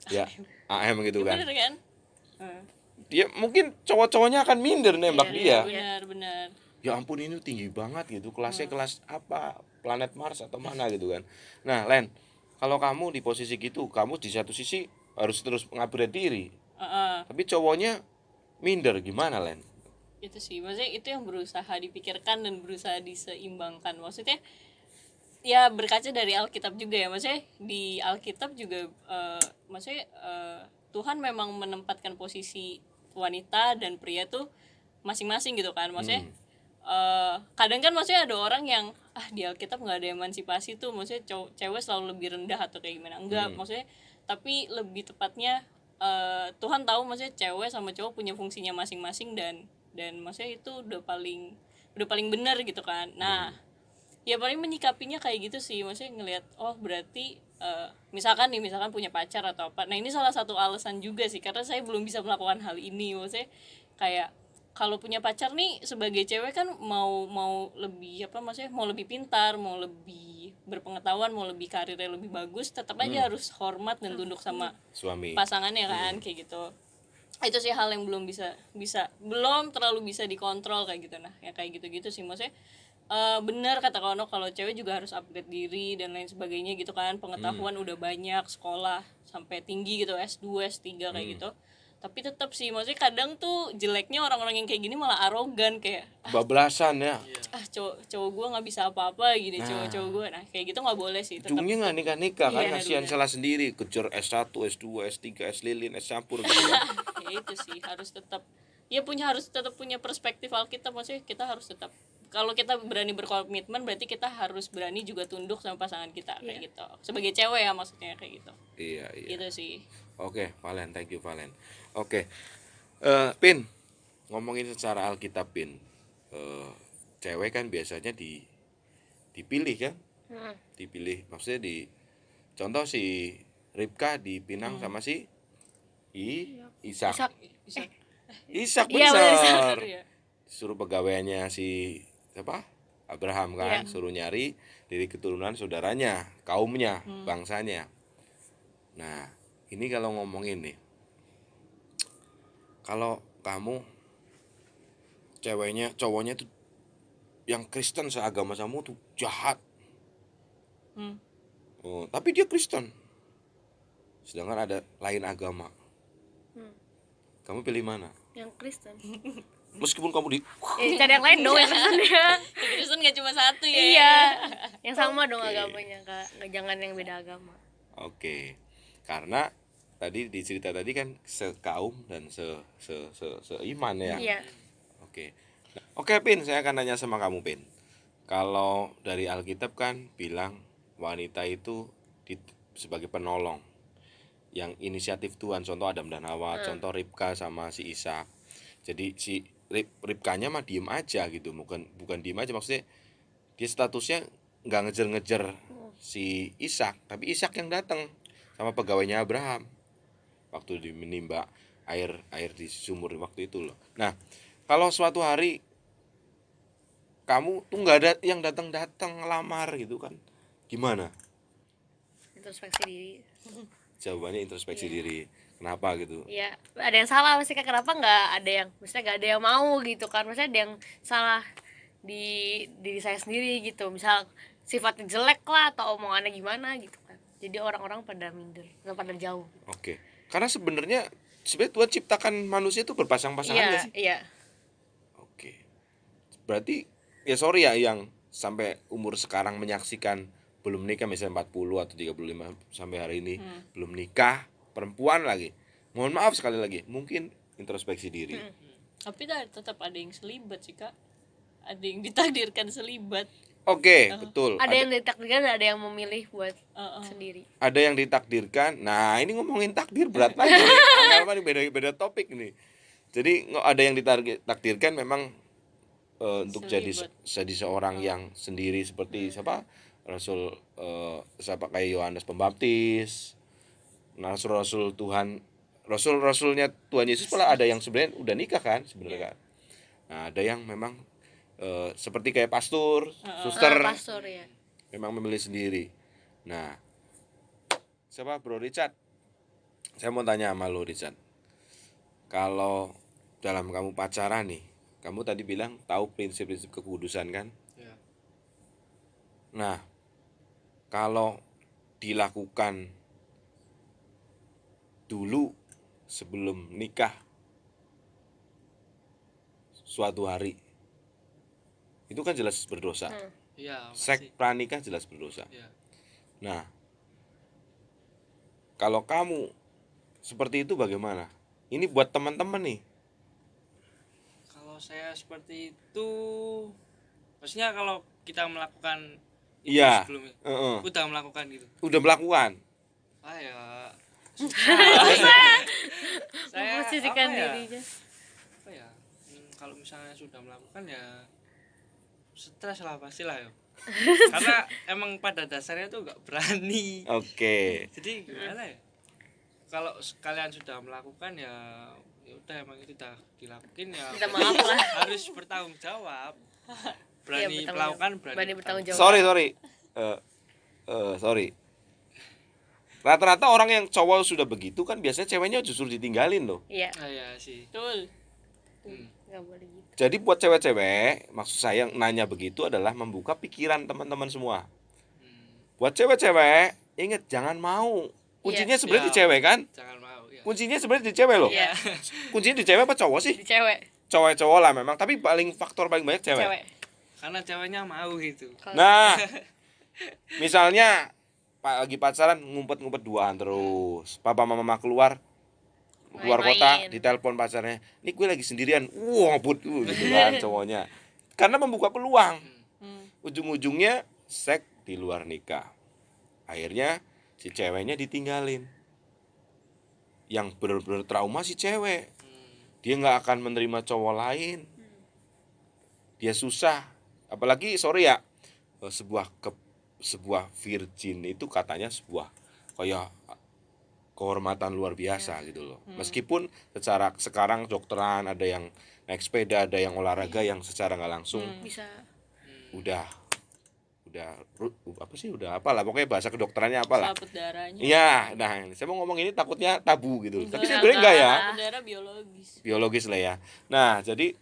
Ya, AM gitu kan. Bener kan? Hmm. Dia mungkin cowok-cowoknya akan minder nembak dia. Benar. Ya ampun, ini tinggi banget gitu, kelasnya kelas apa, planet Mars atau mana gitu kan. Nah Len, kalau kamu di posisi gitu, kamu di satu sisi harus terus mengupgrade diri, tapi cowoknya minder, gimana Len? Itu sih maksudnya itu yang berusaha dipikirkan dan berusaha diseimbangkan. Maksudnya ya berkaca dari Alkitab juga ya, maksudnya di Alkitab juga maksudnya Tuhan memang menempatkan posisi wanita dan pria tuh masing-masing gitu kan. Maksudnya kadang kan maksudnya ada orang yang di Alkitab nggak ada emansipasi tuh, maksudnya cewek selalu lebih rendah atau kayak gimana. Enggak, maksudnya tapi lebih tepatnya Tuhan tahu maksudnya cewek sama cowok punya fungsinya masing-masing, dan maksudnya itu udah paling benar gitu kan. Nah ya paling menyikapinya kayak gitu sih, maksudnya ngelihat oh berarti misalkan punya pacar atau apa. Nah ini salah satu alasan juga sih karena saya belum bisa melakukan hal ini. Maksudnya kayak kalau punya pacar nih sebagai cewek kan mau lebih apa, maksudnya mau lebih pintar, mau lebih berpengetahuan, mau lebih karirnya lebih bagus, tetap aja harus hormat dan tunduk sama Suami. pasangannya kan kayak gitu. Itu sih hal yang belum belum terlalu bisa dikontrol kayak gitu. Nah ya kayak gitu sih maksudnya benar kata Kono, kalau cewek juga harus upgrade diri dan lain sebagainya gitu kan. Pengetahuan udah banyak, sekolah sampai tinggi gitu, S2 S3 kayak gitu. Tapi tetap sih maksudnya kadang tuh jeleknya orang-orang yang kayak gini malah arogan, kayak Bablasan ya. cowok gue nggak bisa apa-apa gini. Cowok gue nah kayak gitu nggak boleh sih, tetap. Ujungnya nggak nikah kan, Iya, kasihan benar. salah sendiri, kejar S1, S2, S3, S lilin, S campur gitu kan. Ya itu sih harus tetap harus tetap punya perspektif Alkitab. Maksudnya kita harus tetap, kalau kita berani berkomitmen berarti kita harus berani juga tunduk sama pasangan kita kayak gitu, sebagai cewek ya maksudnya kayak gitu. Iya. Gitu sih. Oke, Valen, thank you Valen. Oke, Pin, ngomongin secara Alkitab Pin, cewek kan biasanya dipilih kan, dipilih, maksudnya contoh si Ribka dipinang sama si Ishak. Ishak. Ishak Iya, benar. Iya. Suruh pegawainya si siapa? Abraham kan, suruh nyari dari keturunan saudaranya, kaumnya, bangsanya. Nah, ini kalau ngomongin nih, kalau kamu cowoknya tuh yang Kristen seagama sama tuh jahat. Oh, tapi dia Kristen. Sedangkan ada lain agama. Kamu pilih mana? Yang Kristen. Meskipun kamu di Cari yang lain dong yang Kristen ya. Kristen nggak cuma satu ya. Iya. Yang sama dong Oke. agamanya, Kak. Nggak, jangan yang beda agama. Oke. Karena tadi di cerita tadi kan sekaum dan seiman ya. Iya. Oke. Oke, Pin, saya akan nanya sama kamu, Pin. Kalau dari Alkitab kan bilang wanita itu sebagai penolong yang inisiatif Tuhan, contoh Adam dan Hawa, contoh Ribka sama si Ishak. Jadi si Ribkanya mah diem aja gitu, bukan diem aja, maksudnya dia statusnya nggak ngejar-ngejar si Ishak, tapi Ishak yang datang sama pegawainya Abraham waktu menimba air di sumur waktu itu loh. Nah, kalau suatu hari kamu tuh nggak ada yang datang ngelamar gitu kan, gimana? Introspeksi diri. Jawabannya introspeksi diri. Kenapa gitu? Iya, ada yang salah pasti, Kak. Kenapa nggak ada yang, maksudnya nggak ada yang mau gitu kan? Maksudnya ada yang salah di diri saya sendiri gitu. Misal sifatnya jelek lah atau omongannya gimana gitu kan. Jadi orang-orang pada minder, nggak pada jauh. Oke. Karena sebenarnya Tuhan ciptakan manusia itu berpasang-pasangan Iya, nggak sih? iya. Oke. Berarti ya sorry ya yang sampai umur sekarang menyaksikan belum nikah misalnya 40 atau 35 sampai hari ini belum nikah, perempuan lagi. Mohon maaf sekali lagi, mungkin introspeksi diri. Tapi tetap ada yang selibat sih, Kak. Ada yang ditakdirkan selibat. Oke, betul. Ada yang ditakdirkan, ada yang memilih buat sendiri. Ada yang ditakdirkan. Nah, ini ngomongin takdir berat lagi. Ini beda topik nih. Jadi ada yang ditakdirkan memang untuk jadi seorang yang sendiri seperti siapa? Rasul siapa kayak Yohanes Pembaptis. Nah, rasul Tuhan, rasulnya Tuhan Yesus pula ada yang sebenarnya udah nikah kan sebenarnya kan. Nah, ada yang memang seperti kayak pastor, suster, Pastor ya. memang memilih sendiri. Nah, siapa Bro Richard? Saya mau tanya sama lo Richard. Kalau dalam kamu pacaran nih, kamu tadi bilang tahu prinsip-prinsip kekudusan kan? Ya. Nah, kalau dilakukan dulu sebelum nikah suatu hari, itu kan jelas berdosa. Iya, Seks pranikah jelas berdosa. Iya. Nah, kalau kamu seperti itu bagaimana? Ini buat teman-teman nih. Kalau saya seperti itu, maksudnya kalau kita melakukan itu Iya. sebelumnya, Heeh. udah melakukan gitu. Udah melakukan. Ya saya Memposisikan apa ya? dirinya. Apa ya? Kalau misalnya sudah melakukan ya stres lah pastilah ya. Karena emang pada dasarnya tuh nggak berani. Oke. Jadi gimana ya? Kalau kalian sudah melakukan ya udah emang itu udah dilakuin ya. Minta maaf lah. Harus bertanggung jawab. Berani Iya, bertanggung melakukan, berani bertanggung jawab. Sorry. Sorry. Rata-rata orang yang cowok sudah begitu kan biasanya ceweknya justru ditinggalin loh. Iya, Ah, ya sih. Betul. nggak boleh gitu. Jadi buat cewek-cewek, maksud saya nanya begitu adalah membuka pikiran teman-teman semua. Buat cewek-cewek, inget jangan mau. Kuncinya sebenarnya di Iya. cewek kan? Jangan mau ya. Kuncinya sebenarnya di cewek loh. Iya, Kuncinya di cewek apa cowok sih? di cewek. Cowok-cowok lah memang, tapi faktor paling banyak cewek. Cewek. Karena ceweknya mau gitu. Nah, misalnya lagi pacaran ngumpet-ngumpet duaan terus. Papa mama keluar Main-main. kota, ditelepon pacarnya. Ini gue lagi sendirian. Wah, ngebut gitu kan cowoknya. Karena membuka peluang. Ujung-ujungnya seks di luar nikah. Akhirnya si ceweknya ditinggalin. Yang benar-benar trauma si cewek. Dia nggak akan menerima cowok lain. Dia susah. Apalagi sorry ya, sebuah virgin itu katanya sebuah kayak kehormatan luar biasa gitu loh. Meskipun secara sekarang dokteran ada yang naik sepeda, ada yang olahraga yang secara nggak langsung Bisa. udah apa sih udah apalah pokoknya bahasa kedokterannya apalah. Selaput darahnya. Iya, nah saya mau ngomong ini takutnya tabu gitu. Tapi sebenarnya enggak ya. Selaput darah biologis. Biologis lah ya. Nah, jadi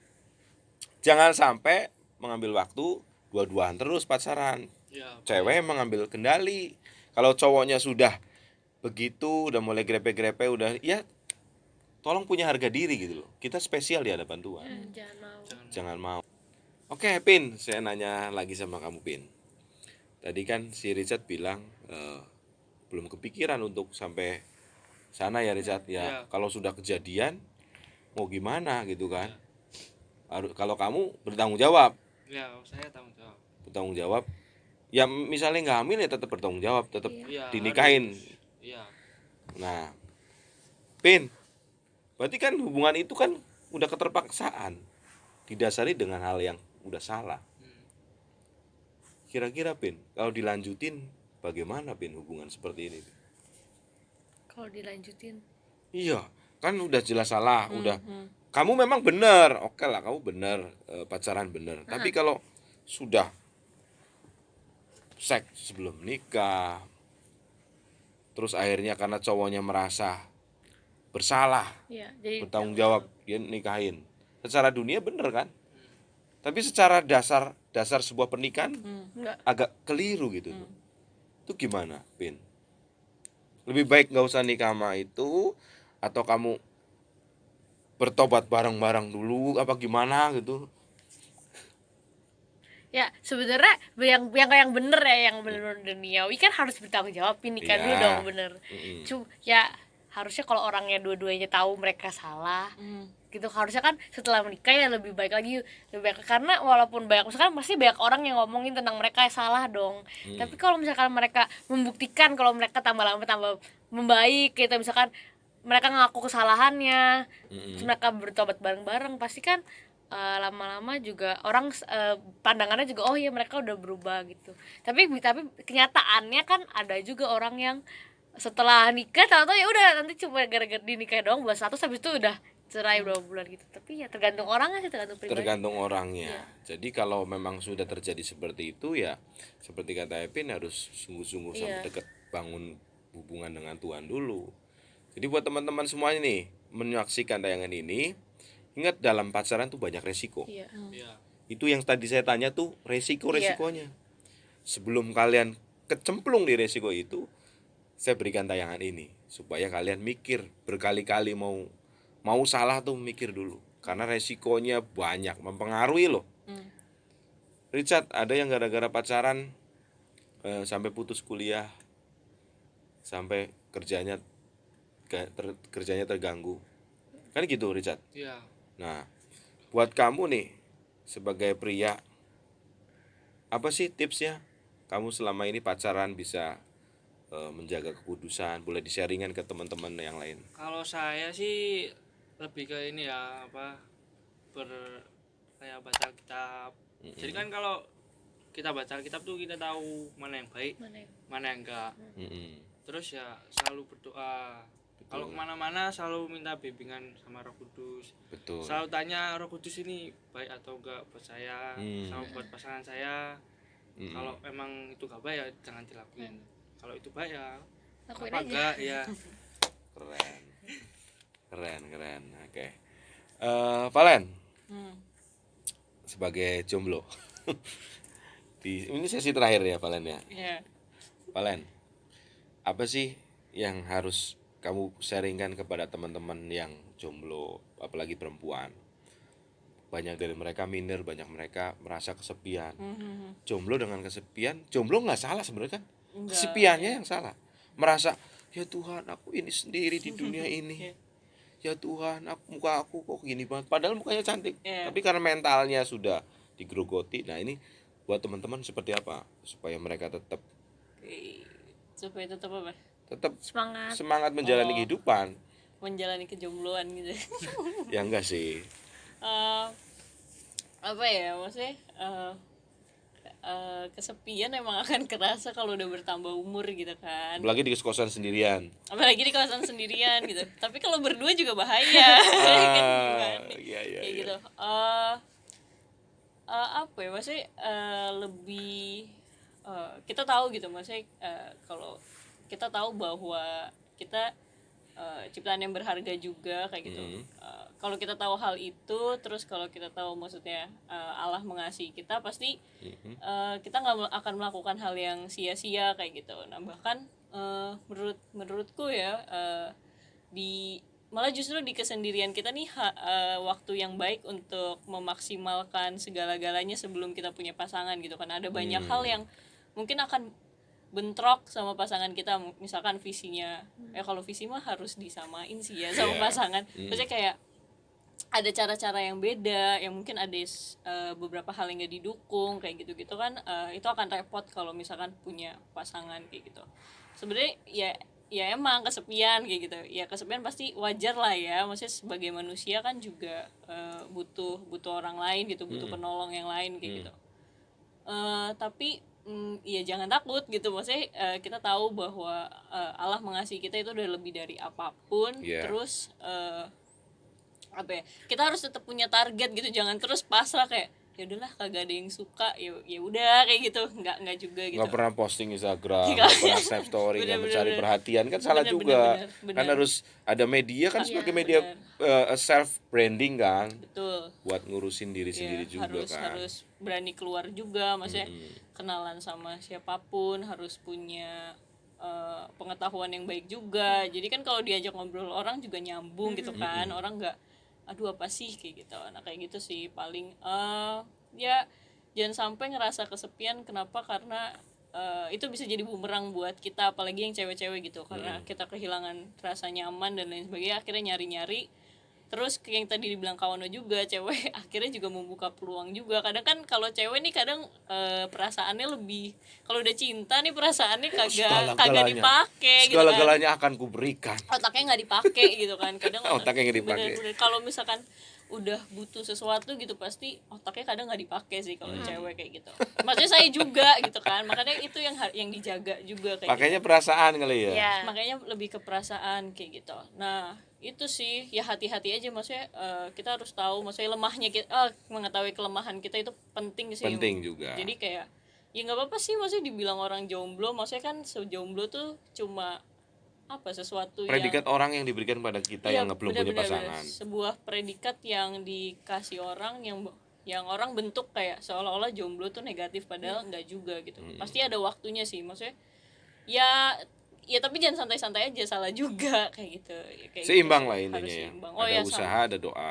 jangan sampai mengambil waktu dua-duaan terus pacaran. Ya. Cewek mengambil kendali. Kalau cowoknya sudah begitu, udah mulai grepe-grepe, udah ya tolong punya harga diri gitu loh. Kita spesial di hadapan Tuhan. Jangan mau. Jangan mau. Oke, Pin, saya nanya lagi sama kamu, Pin. Tadi kan si Richard bilang belum kepikiran untuk sampai sana ya, Richard. Ya, Ya. kalau sudah kejadian mau gimana gitu kan? Kalau kamu bertanggung jawab, Ya, saya tanggung jawab. bertanggung jawab. Ya misalnya nggak hamil ya tetap bertanggung jawab, tetap Iya, dinikahin. harus. Iya. Nah, Pin, berarti kan hubungan itu kan udah keterpaksaan, didasari dengan hal yang udah salah. Hmm. Kira-kira Pin, kalau dilanjutin bagaimana Pin hubungan seperti ini? Kalau dilanjutin. Iya, kan udah jelas salah, udah. Kamu memang benar, oke lah, kamu benar, pacaran benar. Tapi kalau sudah seks sebelum nikah, terus akhirnya karena cowoknya merasa bersalah, Iya, jadi bertanggung jawab, dia nikahin. Secara dunia bener kan? Tapi secara dasar sebuah pernikahan enggak. agak keliru gitu tuh. Itu gimana, Pin? Lebih baik nggak usah nikah sama itu, atau kamu bertobat bareng-bareng dulu, apa gimana gitu? Ya sebenarnya yang bener ya, yang bener duniawi kan harus bertanggung jawab, nikah dulu Iya. dong bener. Ya harusnya kalau orangnya dua-duanya tahu mereka salah, gitu harusnya kan setelah menikah ya lebih baik lagi, lebih baik, karena walaupun banyak misalkan pasti banyak orang yang ngomongin tentang mereka salah dong. Tapi kalau misalkan mereka membuktikan kalau mereka tambah lama tambah membaik gitu, misalkan mereka ngaku kesalahannya, terus mereka bertobat bareng-bareng, pasti kan lama-lama juga orang pandangannya juga oh iya mereka udah berubah gitu. Tapi kenyataannya kan ada juga orang yang setelah nikah tahu-tahu ya udah nanti cuma gara-gara dinikah doang bulan satu, habis itu udah cerai berapa bulan gitu. Tapi ya tergantung orangnya sih, tergantung pribadi. Tergantung orangnya. Jadi kalau memang sudah terjadi seperti itu ya seperti kata Epin, harus sungguh-sungguh sampai dekat bangun hubungan dengan Tuhan dulu. Jadi buat teman-teman semuanya nih menyaksikan tayangan ini, ingat dalam pacaran tuh banyak resiko. Iya. Iya. Itu yang tadi saya tanya tuh resiko-resikonya. Sebelum kalian kecemplung di resiko itu, saya berikan tayangan ini supaya kalian mikir berkali-kali mau salah tuh mikir dulu, karena resikonya banyak, mempengaruhi loh. Richard, ada yang gara-gara pacaran sampai putus kuliah, sampai kerjanya terganggu, kan gitu Richard. Iya. Nah, buat kamu nih sebagai pria, apa sih tipsnya kamu selama ini pacaran bisa menjaga kekudusan? Boleh di-sharingan ke teman-teman yang lain. Kalau saya sih lebih ke ini ya, kayak baca kitab. Jadi kan kalau kita baca kitab tuh kita tahu mana yang baik, mana yang enggak. Terus ya selalu berdoa. Kalau kemana-mana selalu minta bimbingan sama Roh Kudus. Betul. Selalu tanya Roh Kudus ini baik atau enggak buat saya, sama buat pasangan saya. Kalau emang itu gak baik ya jangan dilakuin. Kalau itu baik ya Lakuin apa aja. enggak ya. Keren. Oke. Valen, sebagai jomblo. Ini sesi terakhir ya Valen ya. Iya. Valen, apa sih yang harus kamu sharingkan kepada teman-teman yang jomblo, apalagi perempuan? Banyak dari mereka minder, banyak mereka merasa kesepian. Jomblo dengan kesepian, jomblo nggak salah sebenarnya kan? Enggak, Kesepiannya yang salah. Merasa, ya Tuhan aku ini sendiri di dunia ini. Ya Tuhan, muka aku kok gini banget. Padahal mukanya cantik. Iya. Tapi karena mentalnya sudah digerogoti. Nah ini buat teman-teman seperti apa? Supaya mereka tetap supaya tetap apa? tetap Semangat. semangat menjalani kehidupan. Menjalani kejombloan gitu. Ya enggak sih. Apa ya maksudnya kesepian emang akan kerasa kalau udah bertambah umur gitu kan, Apalagi di kos-kosan sendirian. apalagi di kawasan sendirian gitu. Tapi kalau berdua juga bahaya. Kan gimana? Iya. Kayak gitu. Apa ya maksudnya lebih kita tahu gitu maksudnya kalau kita tahu bahwa kita ciptaan yang berharga juga kayak gitu. Kalau kita tahu hal itu, terus kalau kita tahu maksudnya Allah mengasihi kita, pasti kita nggak akan melakukan hal yang sia-sia kayak gitu. Nah bahkan menurutku ya di malah justru di kesendirian kita nih waktu yang baik untuk memaksimalkan segala-galanya sebelum kita punya pasangan gitu kan. Ada banyak hal yang mungkin akan bentrok sama pasangan kita, misalkan visinya kalau visi mah harus disamain sih ya sama Iya. pasangan. Maksudnya kayak ada cara-cara yang beda, yang mungkin ada beberapa hal yang gak didukung kayak gitu-gitu kan. Itu akan repot kalau misalkan punya pasangan kayak gitu. Sebenarnya ya emang kesepian kayak gitu ya, kesepian pasti wajar lah ya, maksudnya sebagai manusia kan juga butuh orang lain gitu, butuh penolong yang lain kayak gitu. Tapi ya jangan takut gitu, maksudnya kita tahu bahwa Allah mengasihi kita itu udah lebih dari apapun. Yeah. Terus apa ya, kita harus tetap punya target gitu, jangan terus pasrah kayak ya udahlah kagak ada yang suka, ya udah kayak gitu, nggak juga gitu. Nggak pernah posting Instagram, Nggak. nggak pernah snap story, nggak Bener, mencari bener. perhatian, kan salah Bener, juga. bener. Kan harus ada media kan, sebagai Iya, media bener. self branding kan, Betul. buat ngurusin diri sendiri Ya, juga kan. harus berani keluar juga, maksudnya kenalan sama siapapun, harus punya pengetahuan yang baik juga. Jadi kan kalau diajak ngobrol orang juga nyambung gitu kan, orang nggak aduh apa sih kayak gitu. Nah kayak gitu sih paling ya jangan sampai ngerasa kesepian. Kenapa? Karena itu bisa jadi bumerang buat kita, apalagi yang cewek-cewek gitu, karena kita kehilangan rasa nyaman dan lain sebagainya, akhirnya nyari-nyari. Terus kayak yang tadi dibilang Kawano juga, cewek akhirnya juga membuka peluang juga. Kadang kan kalau cewek nih kadang perasaannya lebih, kalau udah cinta nih perasaannya kagak dipakai gitu kan. Segala-galanya akan kuberikan. Otaknya nggak dipakai gitu kan. Kadang Otaknya nggak dipakai. bener-bener kalau misalkan udah butuh sesuatu gitu pasti otaknya kadang nggak dipakai sih kalau cewek kayak gitu. Maksudnya saya juga gitu kan. Makanya itu yang dijaga juga kayak Makanya gitu. perasaan kali ya. Ya. Makanya lebih ke perasaan kayak gitu. Nah itu sih ya, hati-hati aja, maksudnya kita harus tahu, maksudnya lemahnya kita, mengetahui kelemahan kita itu penting sih. Penting juga. Jadi kayak ya nggak apa-apa sih, maksudnya dibilang orang jomblo, maksudnya kan sejomblo tuh cuma apa, sesuatu Predikat yang orang yang diberikan pada kita iya, yang belum punya benar-benar, pasangan. sebuah predikat yang dikasih orang yang orang bentuk kayak seolah-olah jomblo tuh negatif, padahal enggak juga gitu. Pasti ada waktunya sih, maksudnya ya tapi jangan santai-santai aja, salah juga kayak gitu ya, kayak Seimbang gitu. lah Harus intinya ya. seimbang. Ada Ya, usaha, ada doa.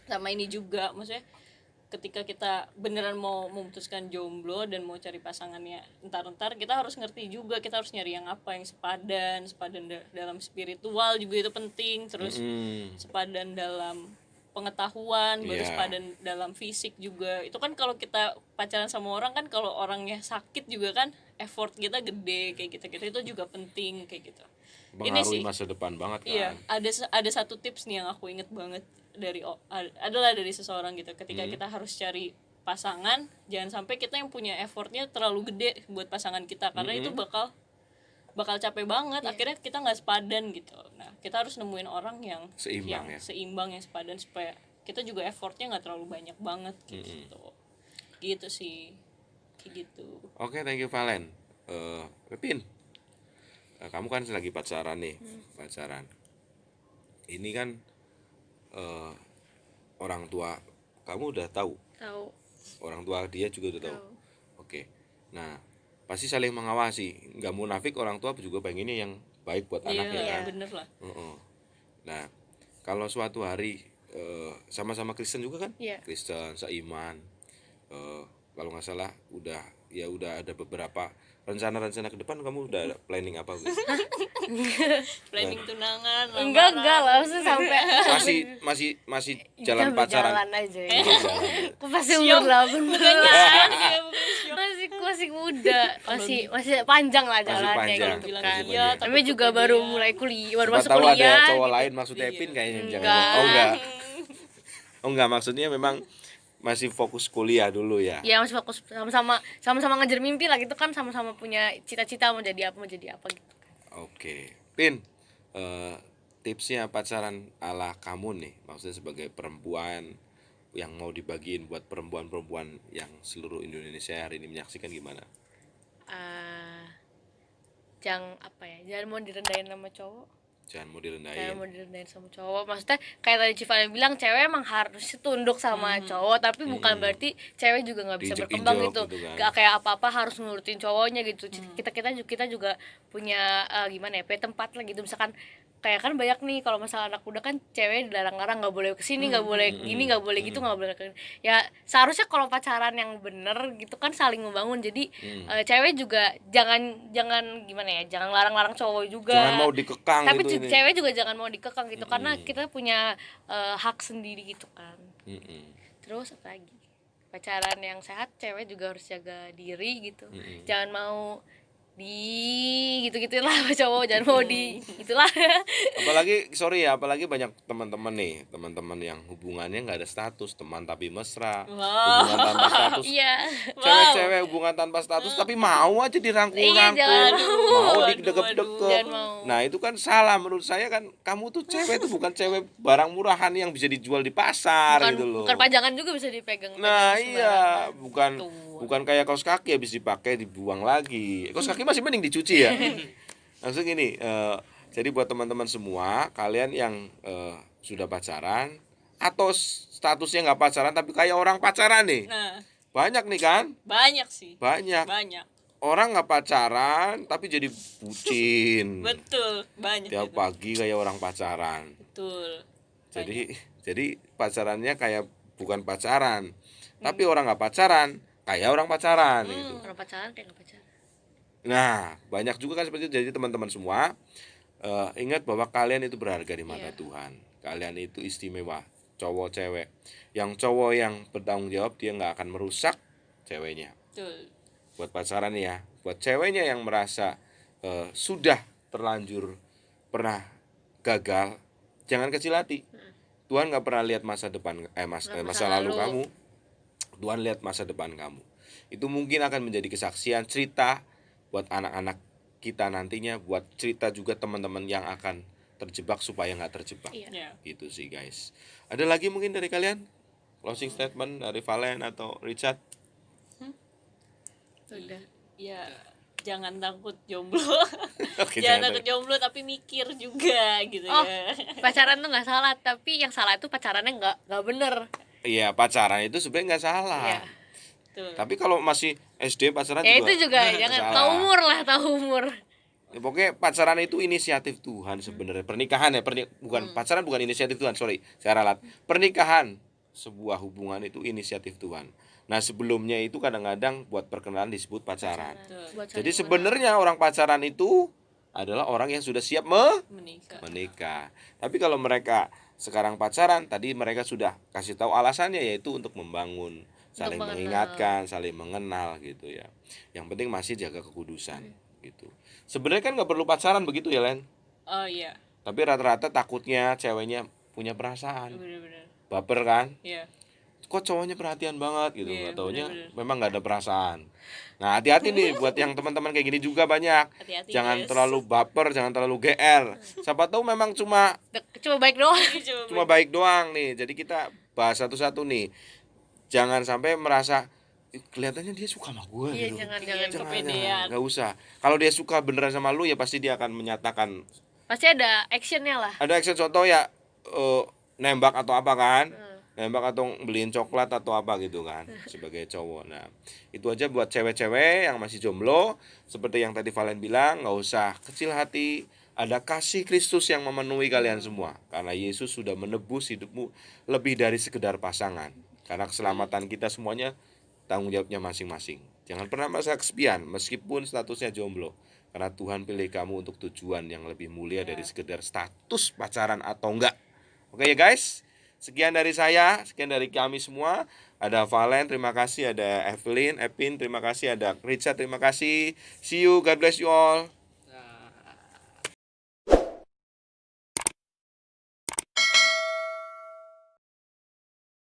sama ini juga, maksudnya ketika kita beneran mau memutuskan jomblo dan mau cari pasangannya entar kita harus ngerti juga, kita harus nyari yang apa yang sepadan dalam spiritual juga itu penting, terus sepadan dalam pengetahuan, baru Iya. sepadan dalam fisik juga. Itu kan kalau kita pacaran sama orang kan, kalau orangnya sakit juga kan effort kita gede kayak gitu itu juga penting kayak gitu. Ini Mengaruhi sih masa depan banget kan. iya, ada satu tips nih yang aku inget banget adalah dari seseorang gitu. Ketika kita harus cari pasangan, jangan sampai kita yang punya effortnya terlalu gede buat pasangan kita, karena itu bakal capek banget. Akhirnya kita nggak sepadan gitu. Nah kita harus nemuin orang yang Seimbang ya. seimbang, yang sepadan, supaya kita juga effortnya nggak terlalu banyak banget gitu. Gitu sih, kayak gitu. Oke, thank you Valen. Pepin, kamu kan lagi pacaran nih, pacaran. Ini kan orang tua kamu udah tahu, Tahu. orang tua dia juga udah tahu. Tahu. Oke, nah pasti saling mengawasi. Nggak munafik, orang tua juga pengennya yang baik buat anaknya Iya, kan. bener lah. Heeh. Nah, kalau suatu hari sama-sama Kristen juga kan? Iya. Kristen, seiman. Kalau nggak salah udah ada beberapa rencana ke depan. Kamu udah ada planning apa gitu? Planning tunangan, Enggak lamaran. lah, maksudnya sampai masih jalan kita pacaran. berjalan aja ya. Iya, jalan. Aku pasti umur 18. Iya, masih muda, masih panjang lah Masih jalannya panjang, gitu bilang kan. masih iya, panjang. takut Tapi juga baru kepedean. mulai kuliah, baru Siapa masuk tahu ada kuliah. cowok gitu. lain maksudnya Epin kayaknya jangan. Enggak. Oh enggak. Oh enggak, maksudnya memang masih fokus kuliah dulu ya. Ya masih fokus sama-sama ngejar mimpi lah gitu kan, sama-sama punya cita-cita mau jadi apa gitu. Oke, Pin, tipsnya pacaran ala kamu nih, maksudnya sebagai perempuan yang mau dibagiin buat perempuan-perempuan yang seluruh Indonesia hari ini menyaksikan gimana? Jangan mau direndahin sama cowok. Jangan mau Jangan direndahin. mau direndahin sama cowok. Maksudnya kayak tadi Civa bilang, cewek emang harus tunduk sama cowok, tapi bukan berarti cewek juga nggak bisa berkembang Diinjek-injek gitu. gitu kan. Gak kayak apa-apa harus nurutin cowoknya gitu. Kita juga punya gimana ya, punya tempat lah gitu. Misalkan kayak kan banyak nih kalau masalah anak muda kan cewek dilarang-larang, nggak boleh kesini, nggak boleh gini, nggak boleh gitu, nggak boleh ya seharusnya kalau pacaran yang bener gitu kan saling membangun. Jadi cewek juga jangan gimana ya, jangan larang-larang cowok juga, Jangan mau dikekang tapi gitu ini. cewek juga jangan mau dikekang gitu, karena kita punya hak sendiri gitu kan. Terus apa lagi, pacaran yang sehat cewek juga harus jaga diri gitu, jangan mau di gitu-gitu lah cowok, jangan mau di itulah. Apalagi banyak teman-teman yang hubungannya nggak ada status, teman tapi mesra, Wow. hubungan tanpa status. Iya. Cewek-cewek hubungan tanpa status tapi mau aja dirangkul-rangkul, Iya, mau Waduh, didekep-dekep. jangan mau. Nah itu kan salah menurut saya kan. Kamu tuh cewek tuh bukan cewek barang murahan yang bisa dijual di pasar gitu loh. Bukan pajangan juga bisa dipegang. Nah sembarangan. iya, bukan Tuh. bukan kayak kaos kaki habis dipakai dibuang lagi. Kaos kaki masih mending dicuci ya. Langsung gini, jadi buat teman-teman semua, kalian yang sudah pacaran atau statusnya nggak pacaran tapi kayak orang pacaran nih, Nah, banyak nih kan, banyak sih. banyak. Banyak. Orang nggak pacaran tapi jadi bucin. Betul, banyak Tiap itu. pagi kayak orang pacaran. Betul. Jadi pacarannya kayak bukan pacaran, tapi orang nggak pacaran kayak orang pacaran gitu. Orang pacaran kayak nggak pacaran. Nah, banyak juga kan seperti itu. Jadi teman-teman semua, ingat bahwa kalian itu berharga di mata Iya. Tuhan. Kalian itu istimewa, cowok cewek. Yang cowok yang bertanggung jawab dia nggak akan merusak ceweknya. Betul. Buat pacaran ya, buat ceweknya yang merasa sudah terlanjur pernah gagal, jangan kecil hati. Tuhan nggak pernah lihat masa depan, masa lalu kamu. Tuhan lihat masa depan kamu. Itu mungkin akan menjadi kesaksian cerita buat anak-anak kita nantinya, buat cerita juga teman-teman yang akan terjebak supaya nggak terjebak. Iya. Ya. Gitu sih guys. Ada lagi mungkin dari kalian closing statement dari Valen atau Richard? Udah. Ya, jangan takut jomblo. Oke, Jangan jangan takut jomblo tapi mikir juga gitu Oh. ya. Pacaran tuh nggak salah, tapi yang salah itu pacarannya nggak bener. Iya, pacaran itu sebenarnya nggak salah. Iya. Tuh. Tapi kalau masih SD pacaran Ya juga itu juga jangan salah. tahu umur lah, tahu umur. Ya, pokoknya pacaran itu inisiatif Tuhan sebenarnya. Pernikahan ya, bukan pacaran bukan inisiatif Tuhan, sorry, saya ralat. Pernikahan sebuah hubungan itu inisiatif Tuhan. Nah sebelumnya itu kadang-kadang buat perkenalan disebut pacaran. Tuh. Buat Jadi saling sebenarnya orang pacaran itu adalah orang yang sudah siap Menikah. menikah. Tapi kalau mereka sekarang pacaran, tadi mereka sudah kasih tahu alasannya, yaitu untuk membangun, saling mengenal. mengingatkan, saling mengenal gitu ya. Yang penting masih jaga kekudusan gitu. Sebenarnya kan nggak perlu pacaran begitu ya Len. Oh iya, Tapi rata-rata takutnya ceweknya punya perasaan, benar-benar. baper kan. Iya. Kok cowoknya perhatian banget gitu, Iya, nggak taunya bener-bener. memang nggak ada perasaan. Nah hati-hati nih buat yang teman-teman kayak gini juga banyak. Hati-hati, Jangan guys. terlalu baper, jangan terlalu GR. Siapa tahu memang cuma Cuma baik doang. cuma baik doang nih. Jadi kita bahas satu-satu nih. Jangan sampai merasa "Ih, kelihatannya dia suka sama gue Iya, gitu. jangan kepedean. Nggak usah. Kalau dia suka beneran sama lu ya pasti dia akan menyatakan. Pasti ada actionnya lah. Ada action, contoh ya nembak atau apa kan? Nembak atau beliin coklat atau apa gitu kan sebagai cowok. Nah itu aja buat cewek-cewek yang masih jomblo, seperti yang tadi Valen bilang, nggak usah kecil hati. Ada kasih Kristus yang memenuhi kalian semua, karena Yesus sudah menebus hidupmu lebih dari sekedar pasangan. Karena keselamatan kita semuanya tanggung jawabnya masing-masing. Jangan pernah merasa kesepian meskipun statusnya jomblo, karena Tuhan pilih kamu untuk tujuan yang lebih mulia dari sekedar status pacaran atau enggak. Oke ya guys, sekian dari saya, sekian dari kami semua. Ada Valen, terima kasih. Ada Evelyn, Epin, terima kasih. Ada Richard, terima kasih. See you, God bless you all.